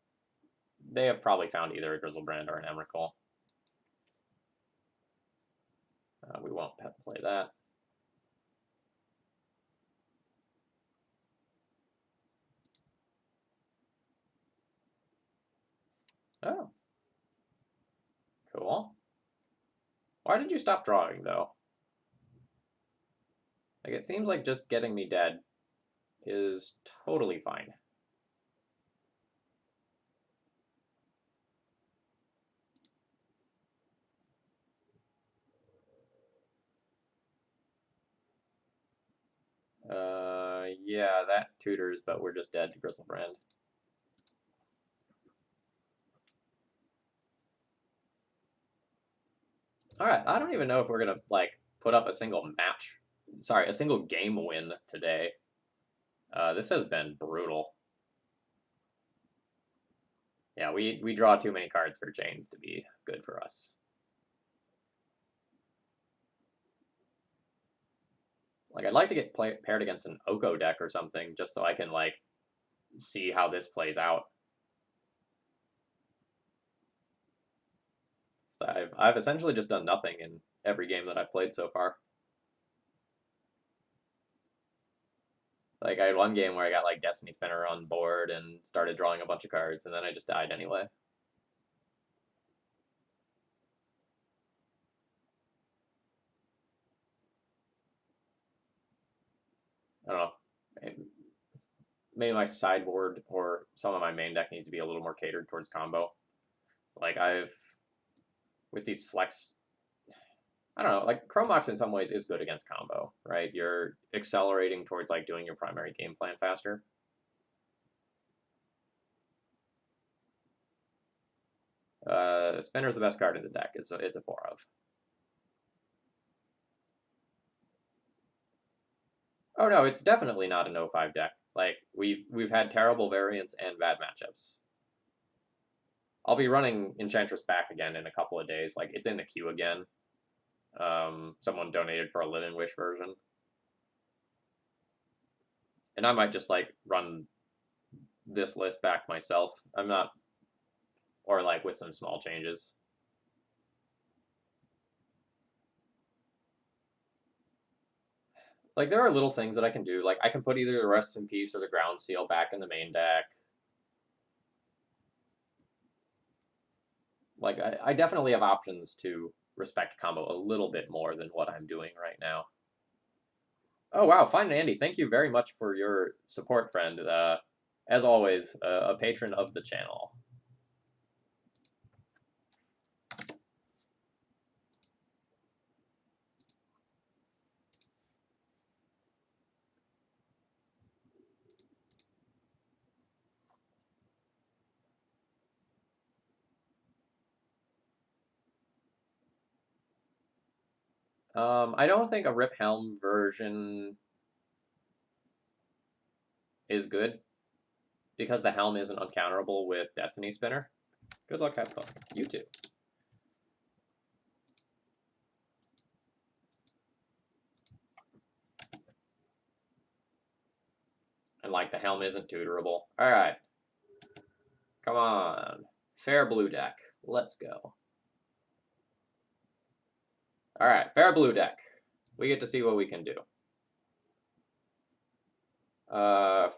they have probably found either a Grizzlebrand or an Emrakul. We won't play that. Oh. Cool. Why did you stop drawing, though? Like, it seems like just getting me dead is totally fine. Yeah, that tutors, but we're just dead to Grizzlebrand. Alright, I don't even know if we're gonna, like, put up a single match. Sorry, a single game win today. This has been brutal. Yeah, we draw too many cards for chains to be good for us. Like, I'd like to get paired against an Oko deck or something, just so I can, like, see how this plays out. So I've essentially just done nothing in every game that I've played so far. Like, I had one game where I got, like, Destiny Spinner on board and started drawing a bunch of cards, and then I just died anyway. I don't know. Maybe my sideboard or some of my main deck needs to be a little more catered towards combo. Like, with these flex, I don't know, like, Mox in some ways is good against combo, right? You're accelerating towards, like, doing your primary game plan faster. Spinner's the best card in the deck. It's a 4 of. Oh no, it's definitely not an 05 deck. Like, we've had terrible variants and bad matchups. I'll be running Enchantress back again in a couple of days. Like, it's in the queue again. Someone donated for a Live Wish version. And I might just, like, run this list back myself. I'm not... Or, like, with some small changes. Like, there are little things that I can do. Like, I can put either the Rest in Peace or the Ground Seal back in the main deck. Like, I definitely have options to respect combo a little bit more than what I'm doing right now. Oh, wow, Fine Andy, thank you very much for your support, friend. As always, a patron of the channel. I don't think a Rip Helm version is good, because the Helm isn't uncounterable with Destiny Spinner. Good luck, have fun. You too. And, like, the Helm isn't tutorable. Alright. Come on. Fair blue deck. Let's go. Alright, fair blue deck. We get to see what we can do.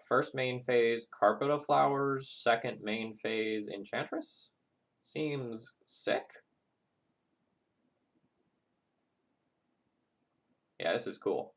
First main phase, Carpet of Flowers. Second main phase, Enchantress. Seems sick. Yeah, this is cool.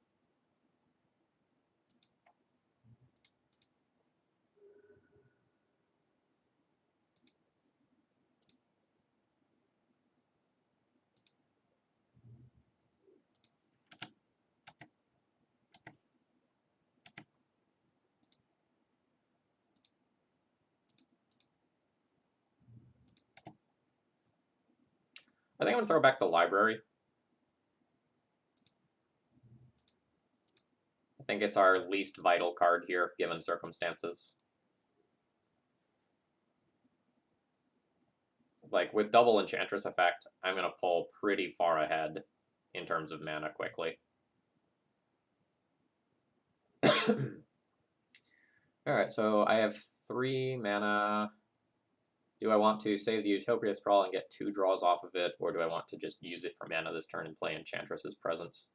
I think I'm going to throw back the library. I think it's our least vital card here, given circumstances. Like, with double Enchantress effect, I'm going to pull pretty far ahead in terms of mana quickly. Alright, so I have 3 mana. Do I want to save the Utopia Sprawl and get 2 draws off of it, or do I want to just use it for mana this turn and play Enchantress's Presence?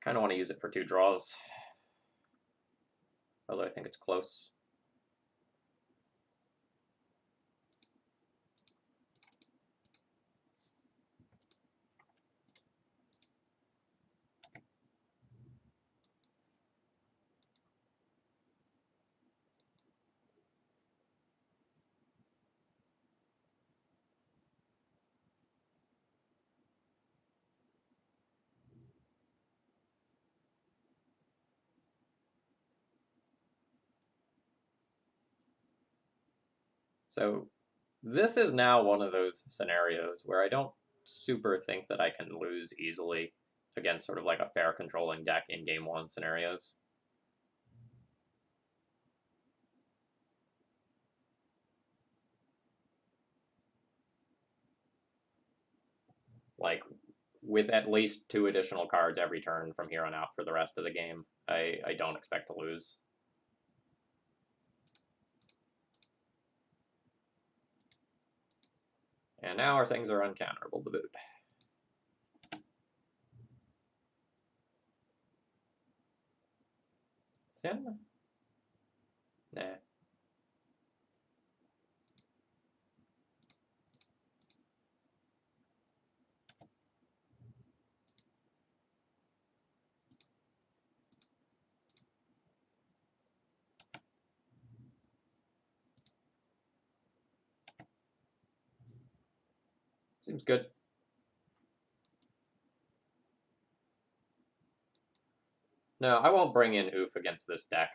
Kind of want to use it for 2 draws. Although I think it's close. So this is now one of those scenarios where I don't super think that I can lose easily against sort of like a fair controlling deck in game 1 scenarios. like, with at least 2 additional cards every turn from here on out for the rest of the game, I don't expect to lose. And now our things are uncounterable to boot. Thin? Nah. Seems good. No, I won't bring in Oof against this deck.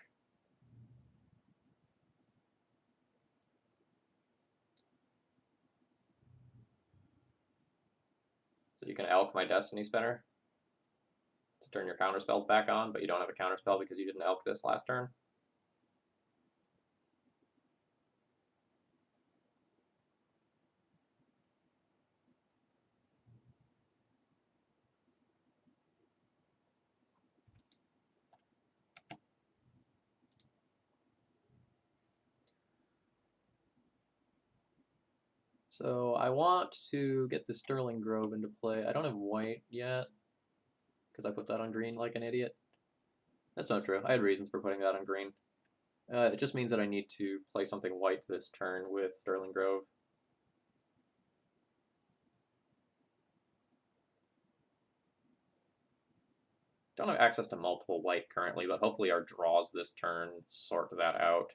So you can Elk my Destiny Spinner to turn your counterspells back on, but you don't have a counterspell because you didn't Elk this last turn. So I want to get the Sterling Grove into play. I don't have white yet, because I put that on green like an idiot. That's not true. I had reasons for putting that on green. It just means that I need to play something white this turn with Sterling Grove. Don't have access to multiple white currently, but hopefully our draws this turn sort that out.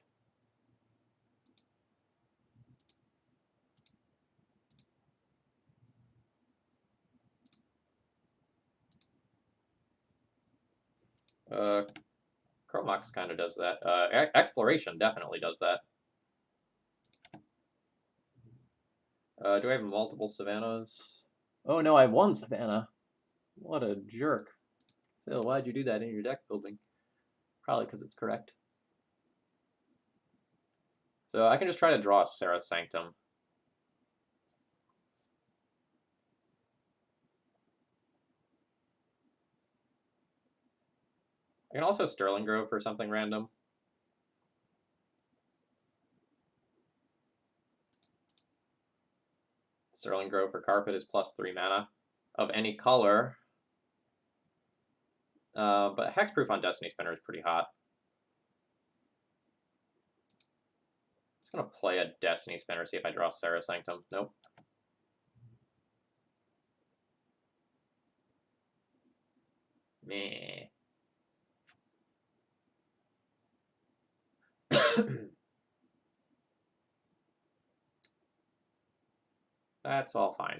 Chromox kind of does that. Exploration definitely does that. Do I have multiple Savannahs? Oh no, I have one Savannah. What a jerk. Phil, why'd you do that in your deck building? Probably because it's correct. So I can just try to draw a Sarah Sanctum. I can also Sterling Grove for something random. Sterling Grove for Carpet is +3 mana of any color. But Hexproof on Destiny Spinner is pretty hot. I'm just going to play a Destiny Spinner, see if I draw Sarah Sanctum. Nope. Meh. That's all fine.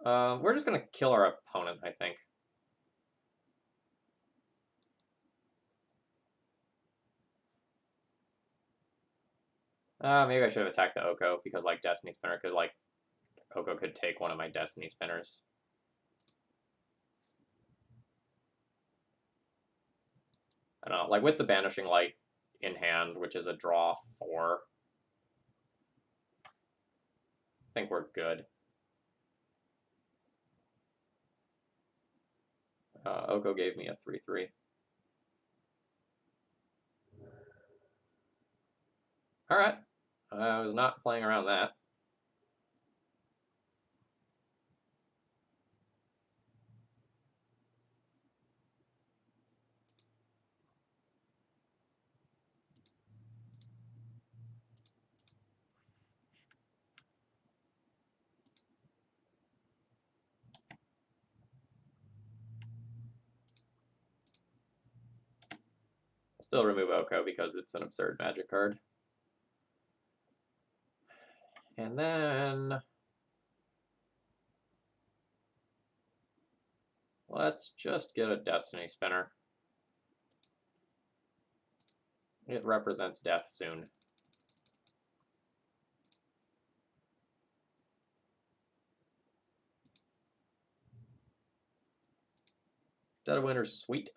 We're just going to kill our opponent, I think. Maybe I should have attacked the Oko, because, like, Destiny Spinner could, like, Oko could take one of my Destiny Spinners. I don't know, like, with the Banishing Light in hand, which is a draw 4, I think we're good. Oko gave me a 3/3. Alright. I was not playing around that. Still remove Oko because it's an absurd magic card. And then let's just get a Destiny Spinner. It represents death soon. Dead of Winter's sweet.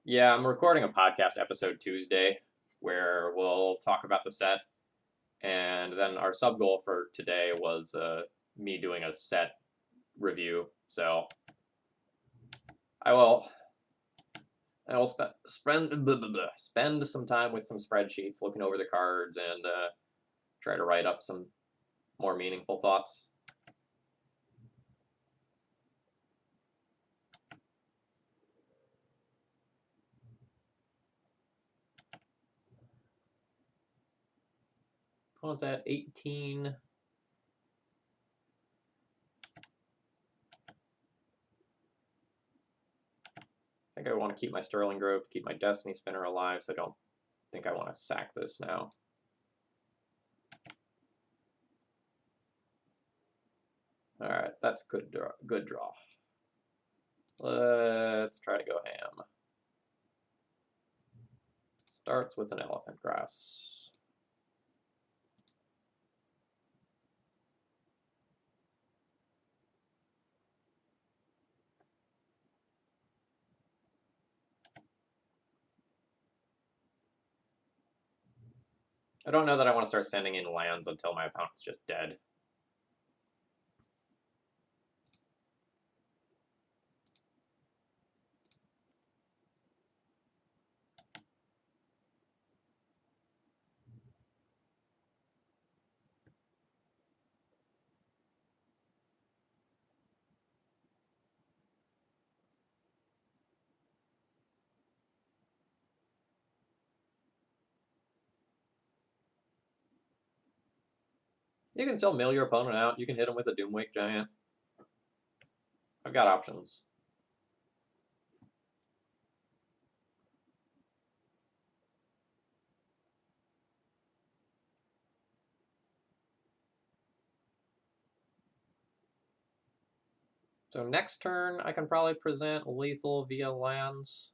Yeah, I'm recording a podcast episode Tuesday where we'll talk about the set. And then our sub goal for today was me doing a set review. So I will spend some time with some spreadsheets, looking over the cards, and try to write up some more meaningful thoughts. Opponent's at 18. I think I want to keep my Sterling Grove, keep my Destiny Spinner alive, so I don't think I want to sack this now. Alright, that's good draw. Good draw. Let's try to go ham. Starts with an Elephant Grass. I don't know that I want to start sending in lands until my opponent's just dead. You can still mill your opponent out. You can hit him with a Doomwake Giant. I've got options. So next turn, I can probably present lethal via lands.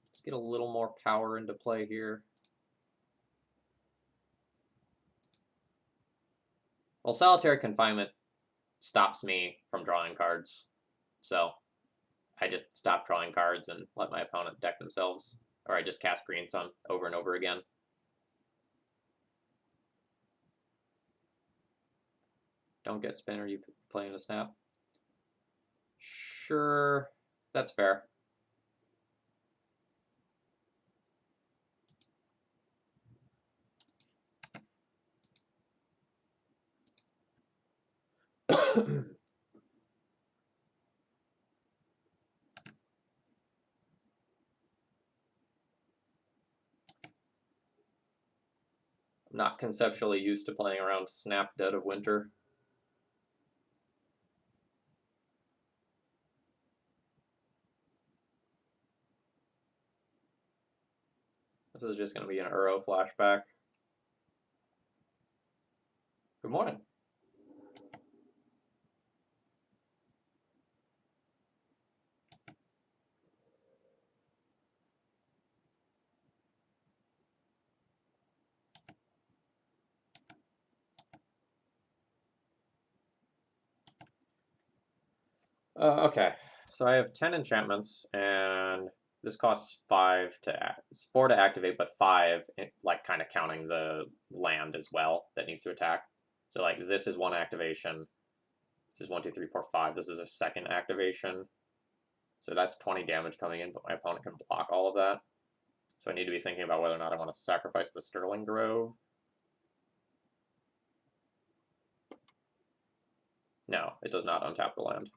Let's get a little more power into play here. Well, Solitary Confinement stops me from drawing cards. So I just stop drawing cards and let my opponent deck themselves. Or I just cast Green Sun over and over again. Don't get Spinner, you play in a snap. Sure, that's fair. I'm not conceptually used to playing around Snap Dead of Winter. This is just going to be an Uro flashback. Good morning. Okay, so I have 10 enchantments, and this costs 4 to activate, but 5, like, kind of counting the land as well that needs to attack. So, like, this is 1 activation. This is 1, 2, 3, 4, 5. This is a second activation. So that's 20 damage coming in, but my opponent can block all of that. So I need to be thinking about whether or not I want to sacrifice the Sterling Grove. No, it does not untap the land.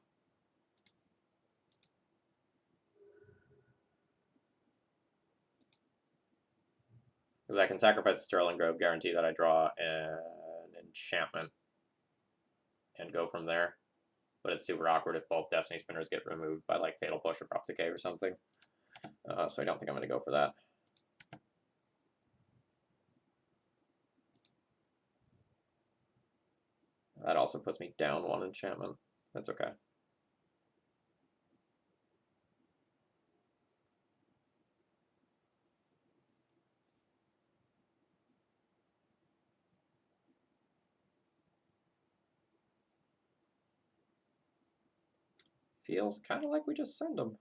Because I can sacrifice the Sterling Grove, guarantee that I draw an enchantment, and go from there. But it's super awkward if both Destiny Spinners get removed by, like, Fatal Push or Prop Decay or something. So I don't think I'm going to go for that. That also puts me down 1 enchantment. That's okay. Feels kind of like we just send them.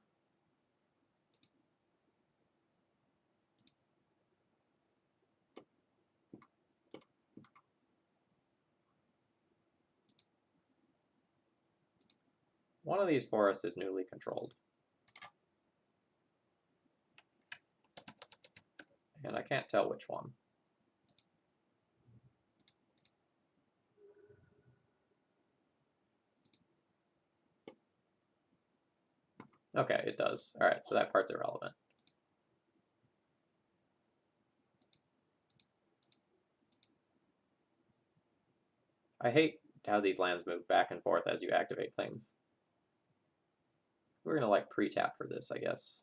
One of these forests is newly controlled. And I can't tell which one. Okay, it does. Alright, so that part's irrelevant. I hate how these lands move back and forth as you activate things. We're gonna like pre-tap for this, I guess.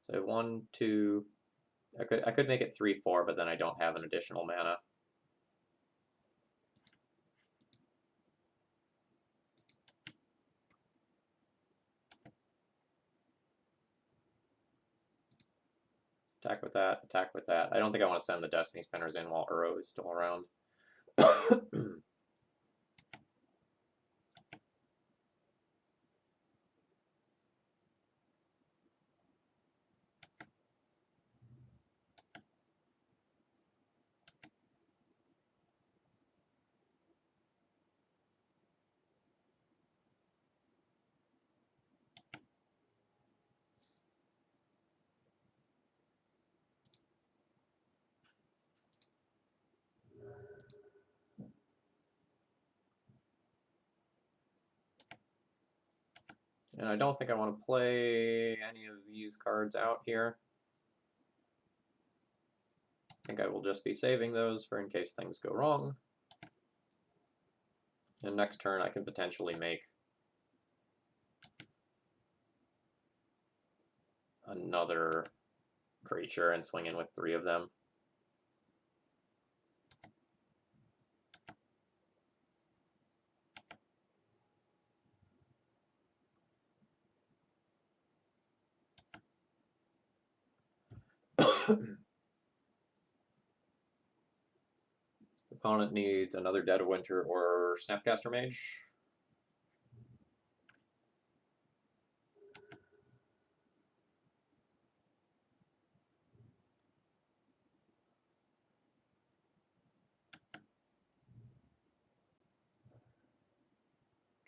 So 1, 2. I could make it 3, 4, but then I don't have an additional mana. Attack with that, attack with that. I don't think I want to send the Destiny Spinners in while Uro is still around. And I don't think I want to play any of these cards out here. I think I will just be saving those for in case things go wrong. And next turn I can potentially make another creature and swing in with 3 of them. Opponent needs another Dead of Winter or Snapcaster Mage.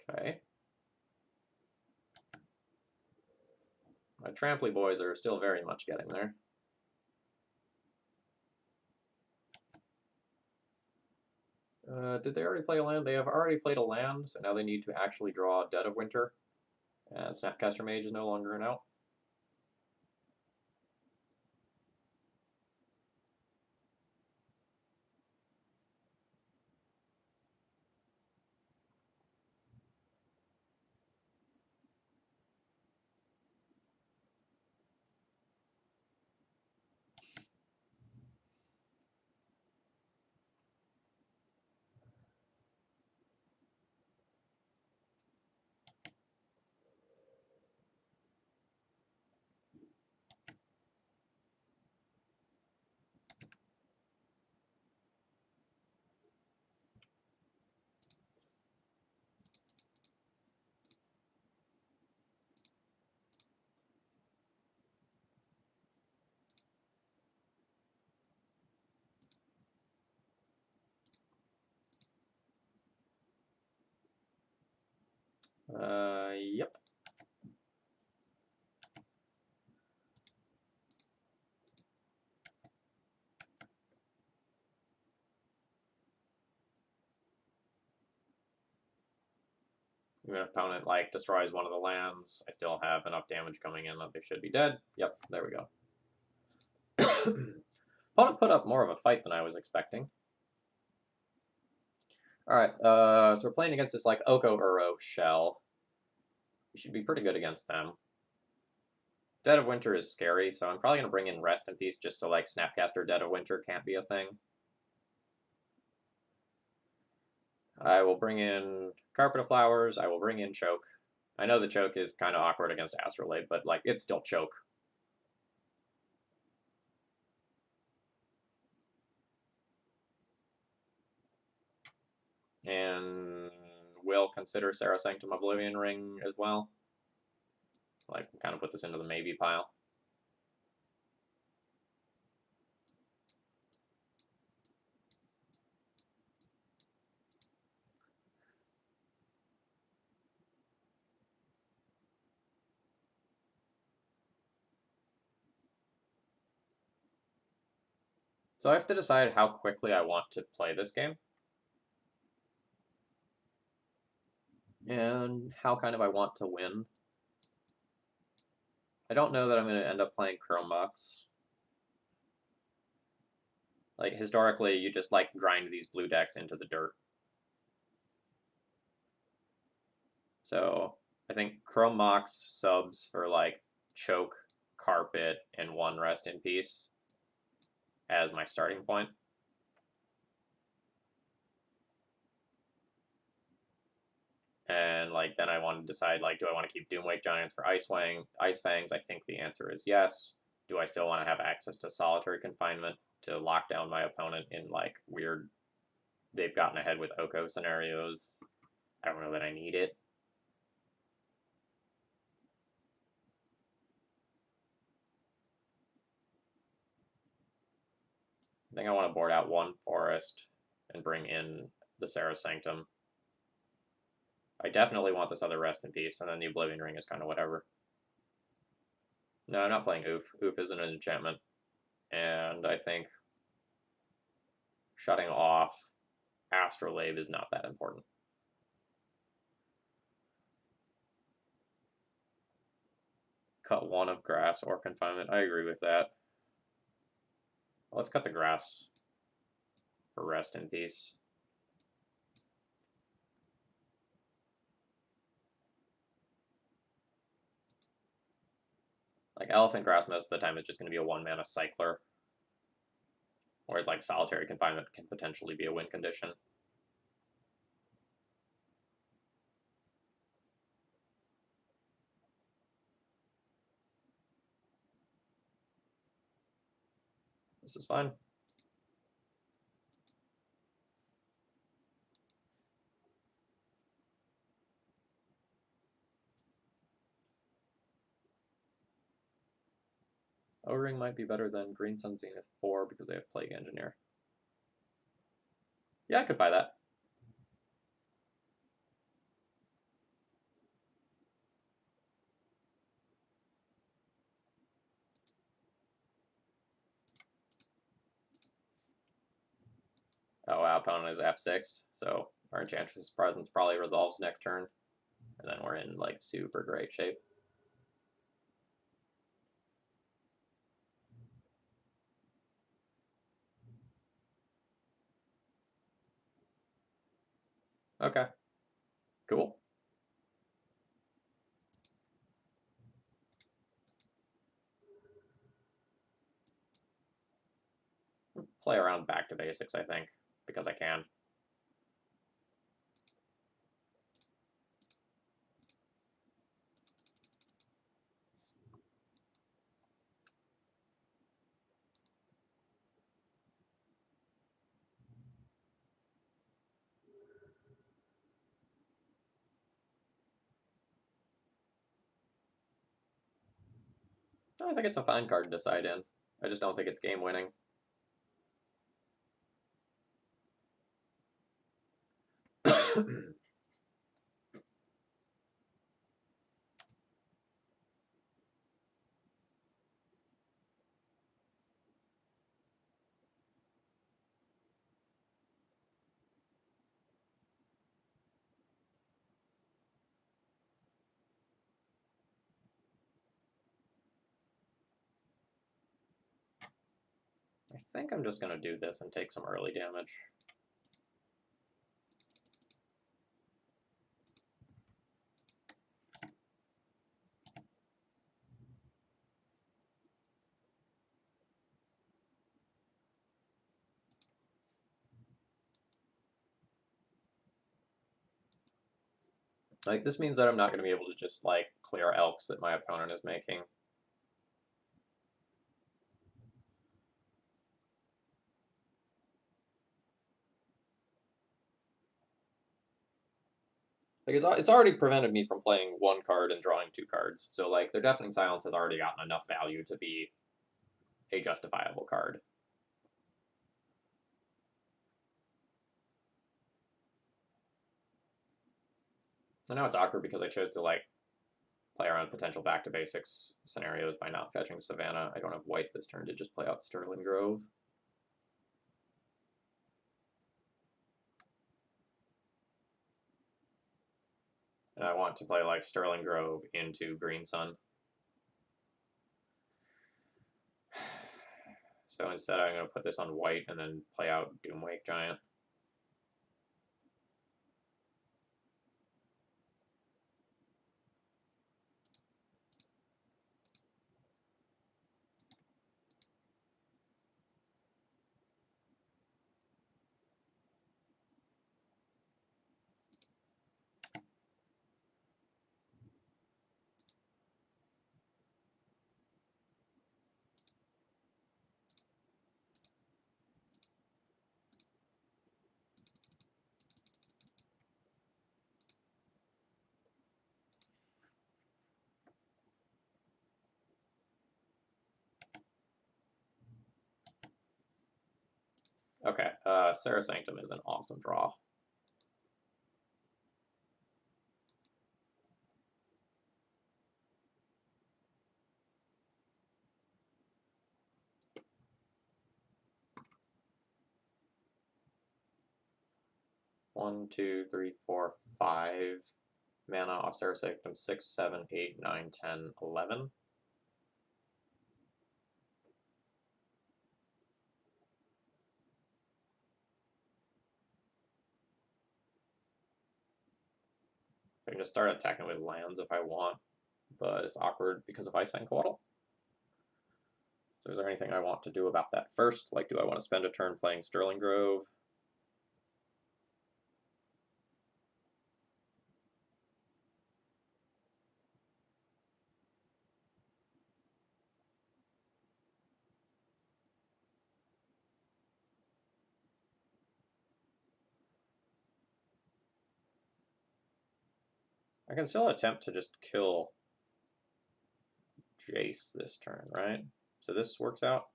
Okay. My Trampley boys are still very much getting there. Did they already play a land? They have already played a land, so now they need to actually draw Dead of Winter. And Snapcaster Mage is no longer an out. Yep. Even if opponent like destroys one of the lands, I still have enough damage coming in that they should be dead. Yep, there we go. Opponent put up more of a fight than I was expecting. Alright, so we're playing against this like Oko Uro shell. We should be pretty good against them. Dead of Winter is scary, so I'm probably going to bring in Rest in Peace just so like Snapcaster Dead of Winter can't be a thing. I will bring in Carpet of Flowers, I will bring in Choke. I know the Choke is kind of awkward against Astrolabe, but like it's still Choke. and will consider Sacrosanctum Oblivion Ring as well. Like, kind of put this into the maybe pile. So I have to decide how quickly I want to play this game. And how kind of I want to win. I don't know that I'm going to end up playing Mox. Like, historically, you just, like, grind these blue decks into the dirt. So, I think Mox subs for, like, Choke, Carpet, and 1 Rest in Peace as my starting point. And, like, then I want to decide, like, do I want to keep Doomwake Giants for Ice Fangs? I think the answer is yes. Do I still want to have access to Solitary Confinement to lock down my opponent in, like, weird, they've gotten ahead with Oko scenarios? I don't know that I need it. I think I want to board out 1 Forest and bring in the Sacrosanctum. I definitely want this other Rest in Peace, and then the Oblivion Ring is kind of whatever. No, I'm not playing Oof. Oof isn't an enchantment. And I think shutting off Astrolabe is not that important. Cut 1 of grass or confinement. I agree with that. Let's cut the grass for Rest in Peace. Like, Elephant Grass most of the time is just going to be a 1-mana cycler. Whereas, like, Solitary Confinement can potentially be a win condition. This is fine. O-Ring might be better than Green Sun Zenith 4 because they have Plague Engineer. Yeah, I could buy that. Oh, our opponent is F6'd, so our Enchantress' presence probably resolves next turn. And then we're in, like, super great shape. Okay. Cool. Play around back to basics, I think, because I can. I think it's a fine card to decide in. I just don't think it's game winning. I think I'm just going to do this and take some early damage. Like, this means that I'm not going to be able to just, like, clear Elks that my opponent is making. Like it's already prevented me from playing one card and drawing two cards. So like their Deafening Silence has already gotten enough value to be a justifiable card. I know it's awkward because I chose to like play around potential back to basics scenarios by not fetching Savannah. I don't have white this turn to just play out Sterling Grove. And I want to play like Sterling Grove into Green Sun. So instead I'm going to put this on white and then play out Doomwake Giant. Okay, Serra Sanctum is an awesome draw. One, two, three, four, 5 mana off Serra Sanctum. 6, 7, 8, 9, 10, 11. I can just start attacking with lands if I want, but it's awkward because of Icefang Coatl. So is there anything I want to do about that first? Like, do I want to spend a turn playing Sterling Grove? I can still attempt to just kill Jace this turn, right? So this works out.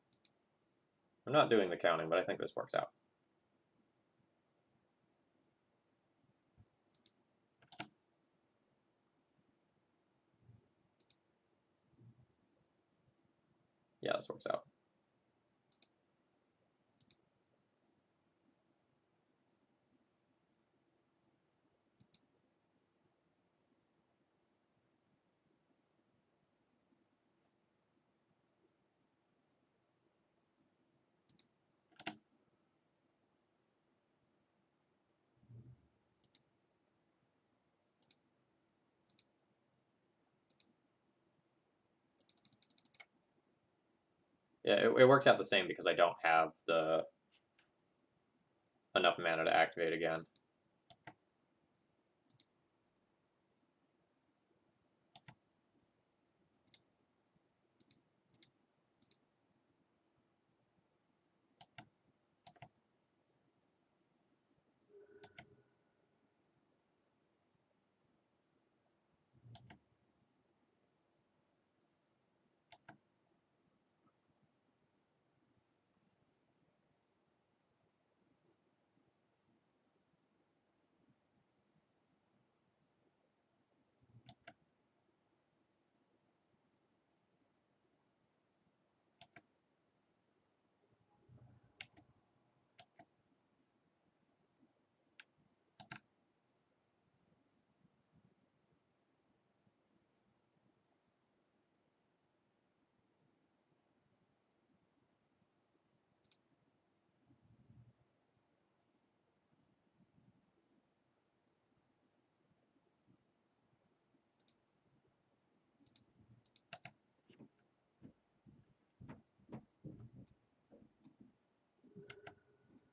I'm not doing the counting, but I think this works out. Yeah, this works out. Yeah, it works out the same because I don't have the enough mana to activate again.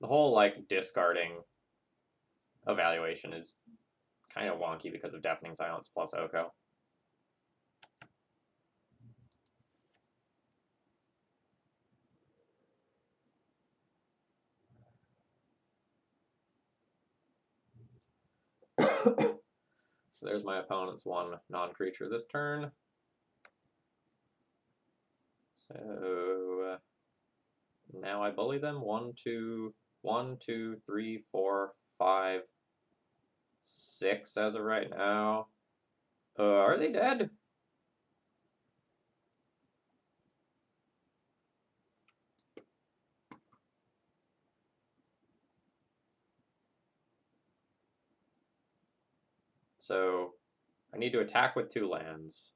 The whole like discarding evaluation is kind of wonky because of Deafening Silence plus Oko. So there's my opponent's one non-creature this turn. So now I bully them. 1, 2, 1, 2, 3, 4, 5, 6 as of right now. Are they dead? So I need to attack with 2 lands.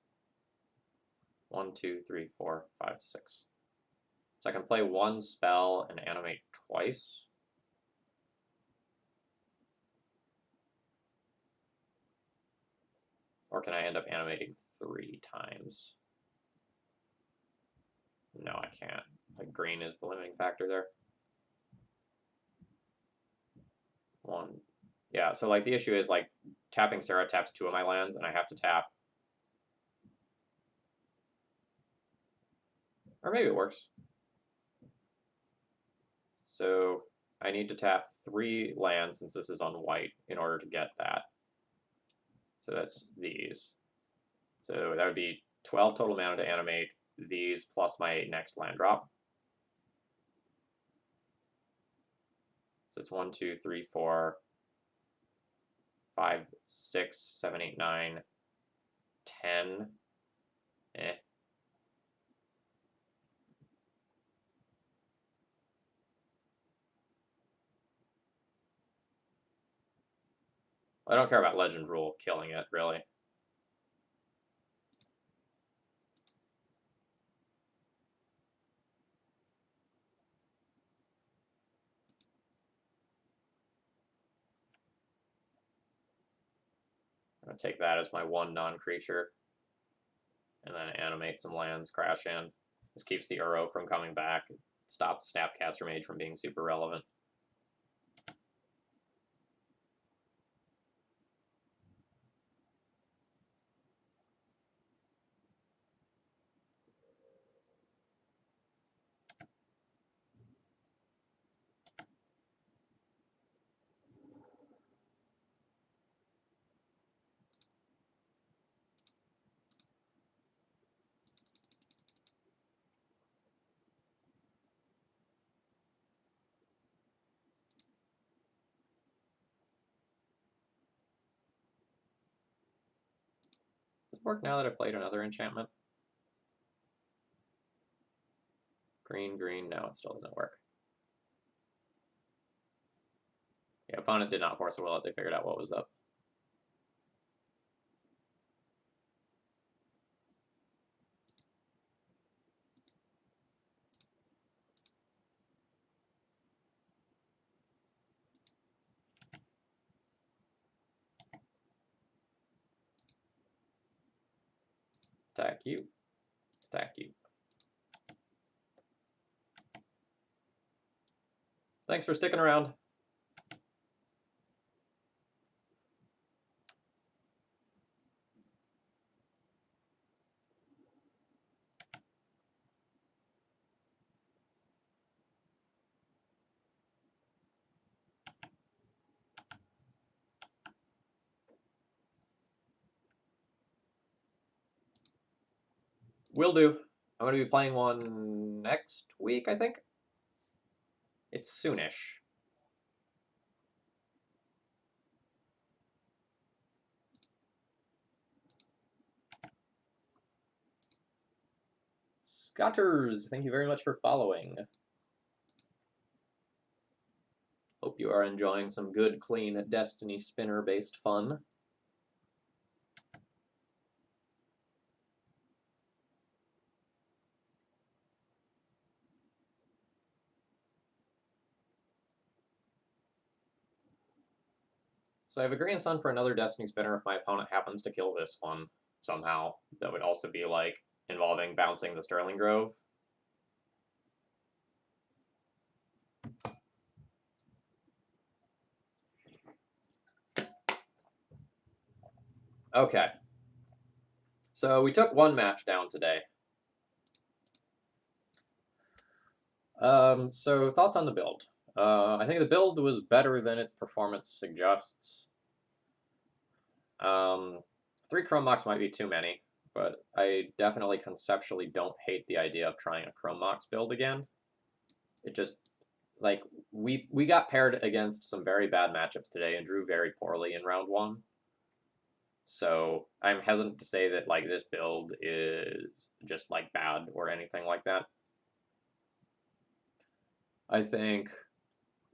1, 2, 3, 4, 5, 6. So I can play 1 spell and animate twice. Or can I end up animating 3 times? No, I can't. Like, green is the limiting factor there. 1. Yeah, so like the issue is like tapping Sarah taps 2 of my lands, and I have to tap. Or maybe it works. So I need to tap 3 lands since this is on white in order to get that. So that's these. So that would be 12 total mana to animate these plus my next land drop. So it's 1, 2, 3, 4, 5, 6, 7, 8, 9, 10. I don't care about Legend Rule killing it, really. I'm going to take that as my 1 non-creature. And then animate some lands, crash in. This keeps the Uro from coming back. It stops Snapcaster Mage from being super relevant. Does it work now that I played another enchantment? Green, green, no, it still doesn't work. The opponent did not force a will. They figured out what was up. Attack you. Attack you. Thanks for sticking around. Will do. I'm going to be playing one next week, I think. It's soonish. Scotters, thank you very much for following. Hope you are enjoying some good, clean Destiny spinner-based fun. So I have a Green Sun for another Destiny spinner if my opponent happens to kill this one somehow. That would also be like involving bouncing the Sterling Grove. Okay. So we took 1 match down today. So thoughts on the build? I think the build was better than its performance suggests. Three Chrome Mox might be too many, but I definitely conceptually don't hate the idea of trying a Chrome Mox build again. It just, like, we got paired against some very bad matchups today and drew very poorly in round one. So I'm hesitant to say that, like, this build is just, like, bad or anything like that. I think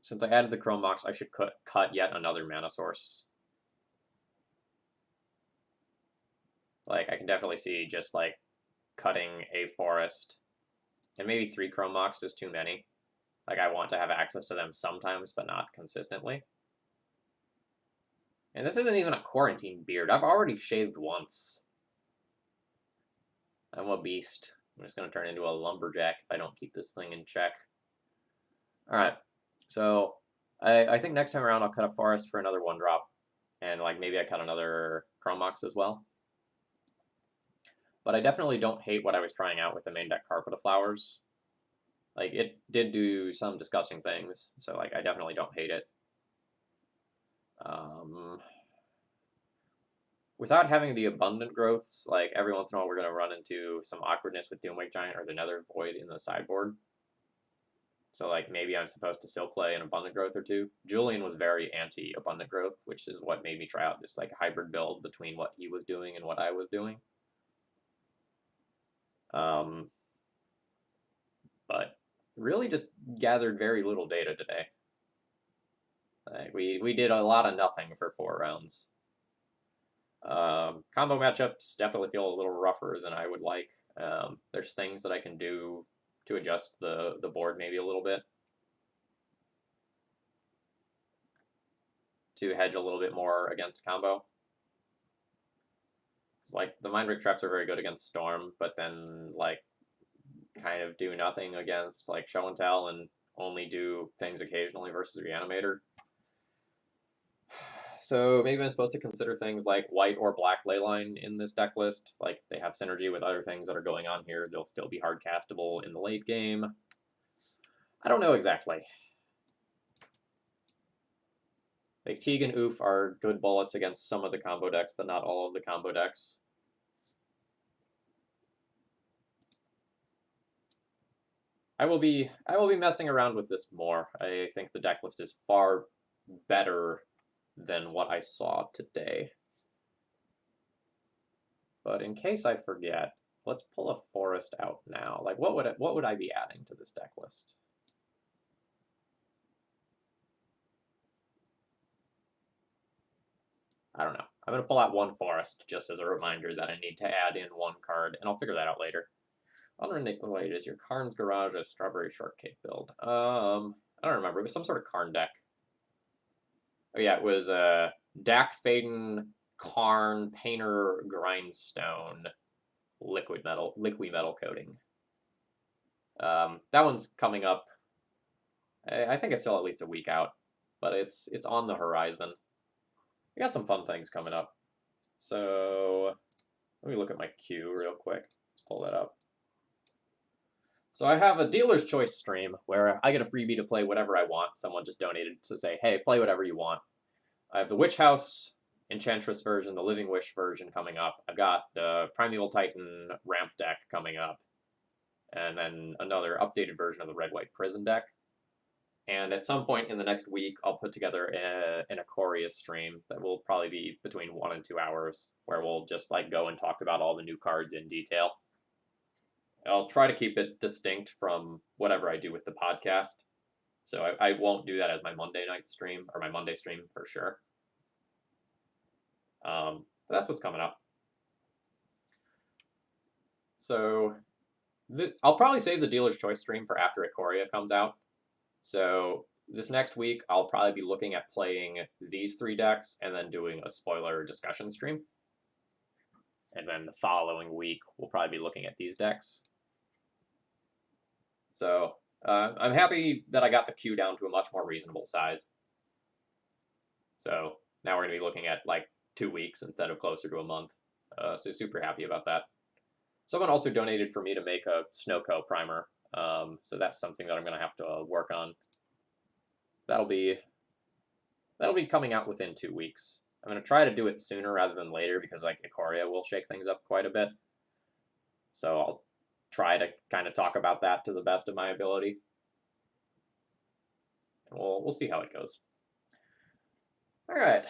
since I added the Chrome Mox, I should cut yet another mana source. Like, I can definitely see just, like, cutting a forest, and maybe 3 Chrome Mox is too many. Like, I want to have access to them sometimes, but not consistently. And this isn't even a quarantine beard. I've already shaved once. I'm a beast. I'm just going to turn into a lumberjack if I don't keep this thing in check. Alright, so I think next time around I'll cut a forest for another 1-drop. And, like, maybe I cut another Chrome Mox as well. But I definitely don't hate what I was trying out with the main deck Carpet of Flowers. Like, it did do some disgusting things, so, like, I definitely don't hate it. Without having the abundant growths, like, every once in a while we're going to run into some awkwardness with Doomwake Giant or the Nether Void in the sideboard. So, like, maybe I'm supposed to still play an abundant growth or two. Julian was very anti-abundant growth, which is what made me try out this, like, hybrid build between what he was doing and what I was doing. But really just gathered very little data today. Like, we did a lot of nothing for 4 rounds. Combo matchups definitely feel a little rougher than I would like. There's things that I can do to adjust the board maybe a little bit, to hedge a little bit more against combo. It's like, the Mind Break traps are very good against Storm, but then, like, kind of do nothing against, like, Show and Tell, and only do things occasionally versus Reanimator. So maybe I'm supposed to consider things like white or black Leyline in this deck list. Like, they have synergy with other things that are going on here. They'll still be hard castable in the late game. I don't know exactly. Like, Teague and Oof are good bullets against some of the combo decks, but not all of the combo decks. I will be messing around with this more. I think the deck list is far better than what I saw today. But in case I forget, let's pull a forest out now. Like, what would I be adding to this deck list? I don't know. I'm going to pull out 1 forest just as a reminder that I need to add in 1 card, and I'll figure that out later. Wait, is your Karn's Garage a Strawberry Shortcake build? I don't remember. It was some sort of Karn deck. Oh yeah, it was Dak Faden, Karn, Painter, Grindstone, Liquid Metal Coating. That one's coming up. I think it's still at least a week out, but it's on the horizon. We got some fun things coming up. So let me look at my queue real quick. Let's pull that up. So I have a dealer's choice stream where I get a freebie to play whatever I want. Someone just donated to say, hey, play whatever you want. I have the Witch House Enchantress version, the Living Wish version coming up. I've got the Primeval Titan ramp deck coming up. And then another updated version of the Red-White Prison deck. And at some point in the next week, I'll put together an Ikoria stream that will probably be between 1 and 2 hours, where we'll just, like, go and talk about all the new cards in detail. I'll try to keep it distinct from whatever I do with the podcast. So I won't do that as my Monday night stream, or my Monday stream for sure. But that's what's coming up. So I'll probably save the Dealer's Choice stream for after Ikoria comes out. So this next week, I'll probably be looking at playing these 3 decks and then doing a spoiler discussion stream. And then the following week, we'll probably be looking at these decks. So I'm happy that I got the queue down to a much more reasonable size. So now we're going to be looking at, like, 2 weeks instead of closer to a month. So super happy about that. Someone also donated for me to make a Snowco primer. So that's something that I'm going to have to work on. That'll be coming out within 2 weeks. I'm going to try to do it sooner rather than later because like Ikoria will shake things up quite a bit. So I'll try to kind of talk about that to the best of my ability. And we'll see how it goes. All right.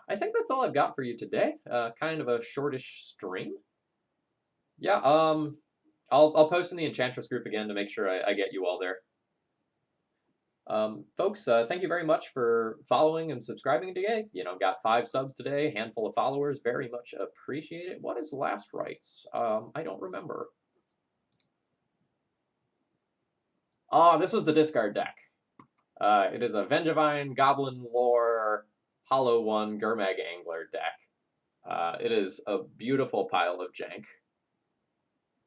I think that's all I've got for you today. Kind of a shortish stream. Yeah, I'll post in the Enchantress group again to make sure I get you all there. Folks, thank you very much for following and subscribing today. You know, got 5 subs today, handful of followers. Very much appreciate it. What is last rites? I don't remember. Oh, this was the discard deck. It is a Vengevine, Goblin Lore, Hollow One, Gurmag Angler deck. It is a beautiful pile of jank.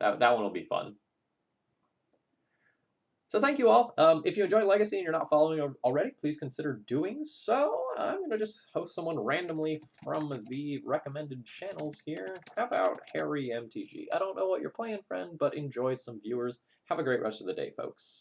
That one will be fun. So thank you all. If you enjoy Legacy and you're not following already, please consider doing so. I'm going to just host someone randomly from the recommended channels here. How about Harry MTG? I don't know what you're playing, friend, but enjoy some viewers. Have a great rest of the day, folks.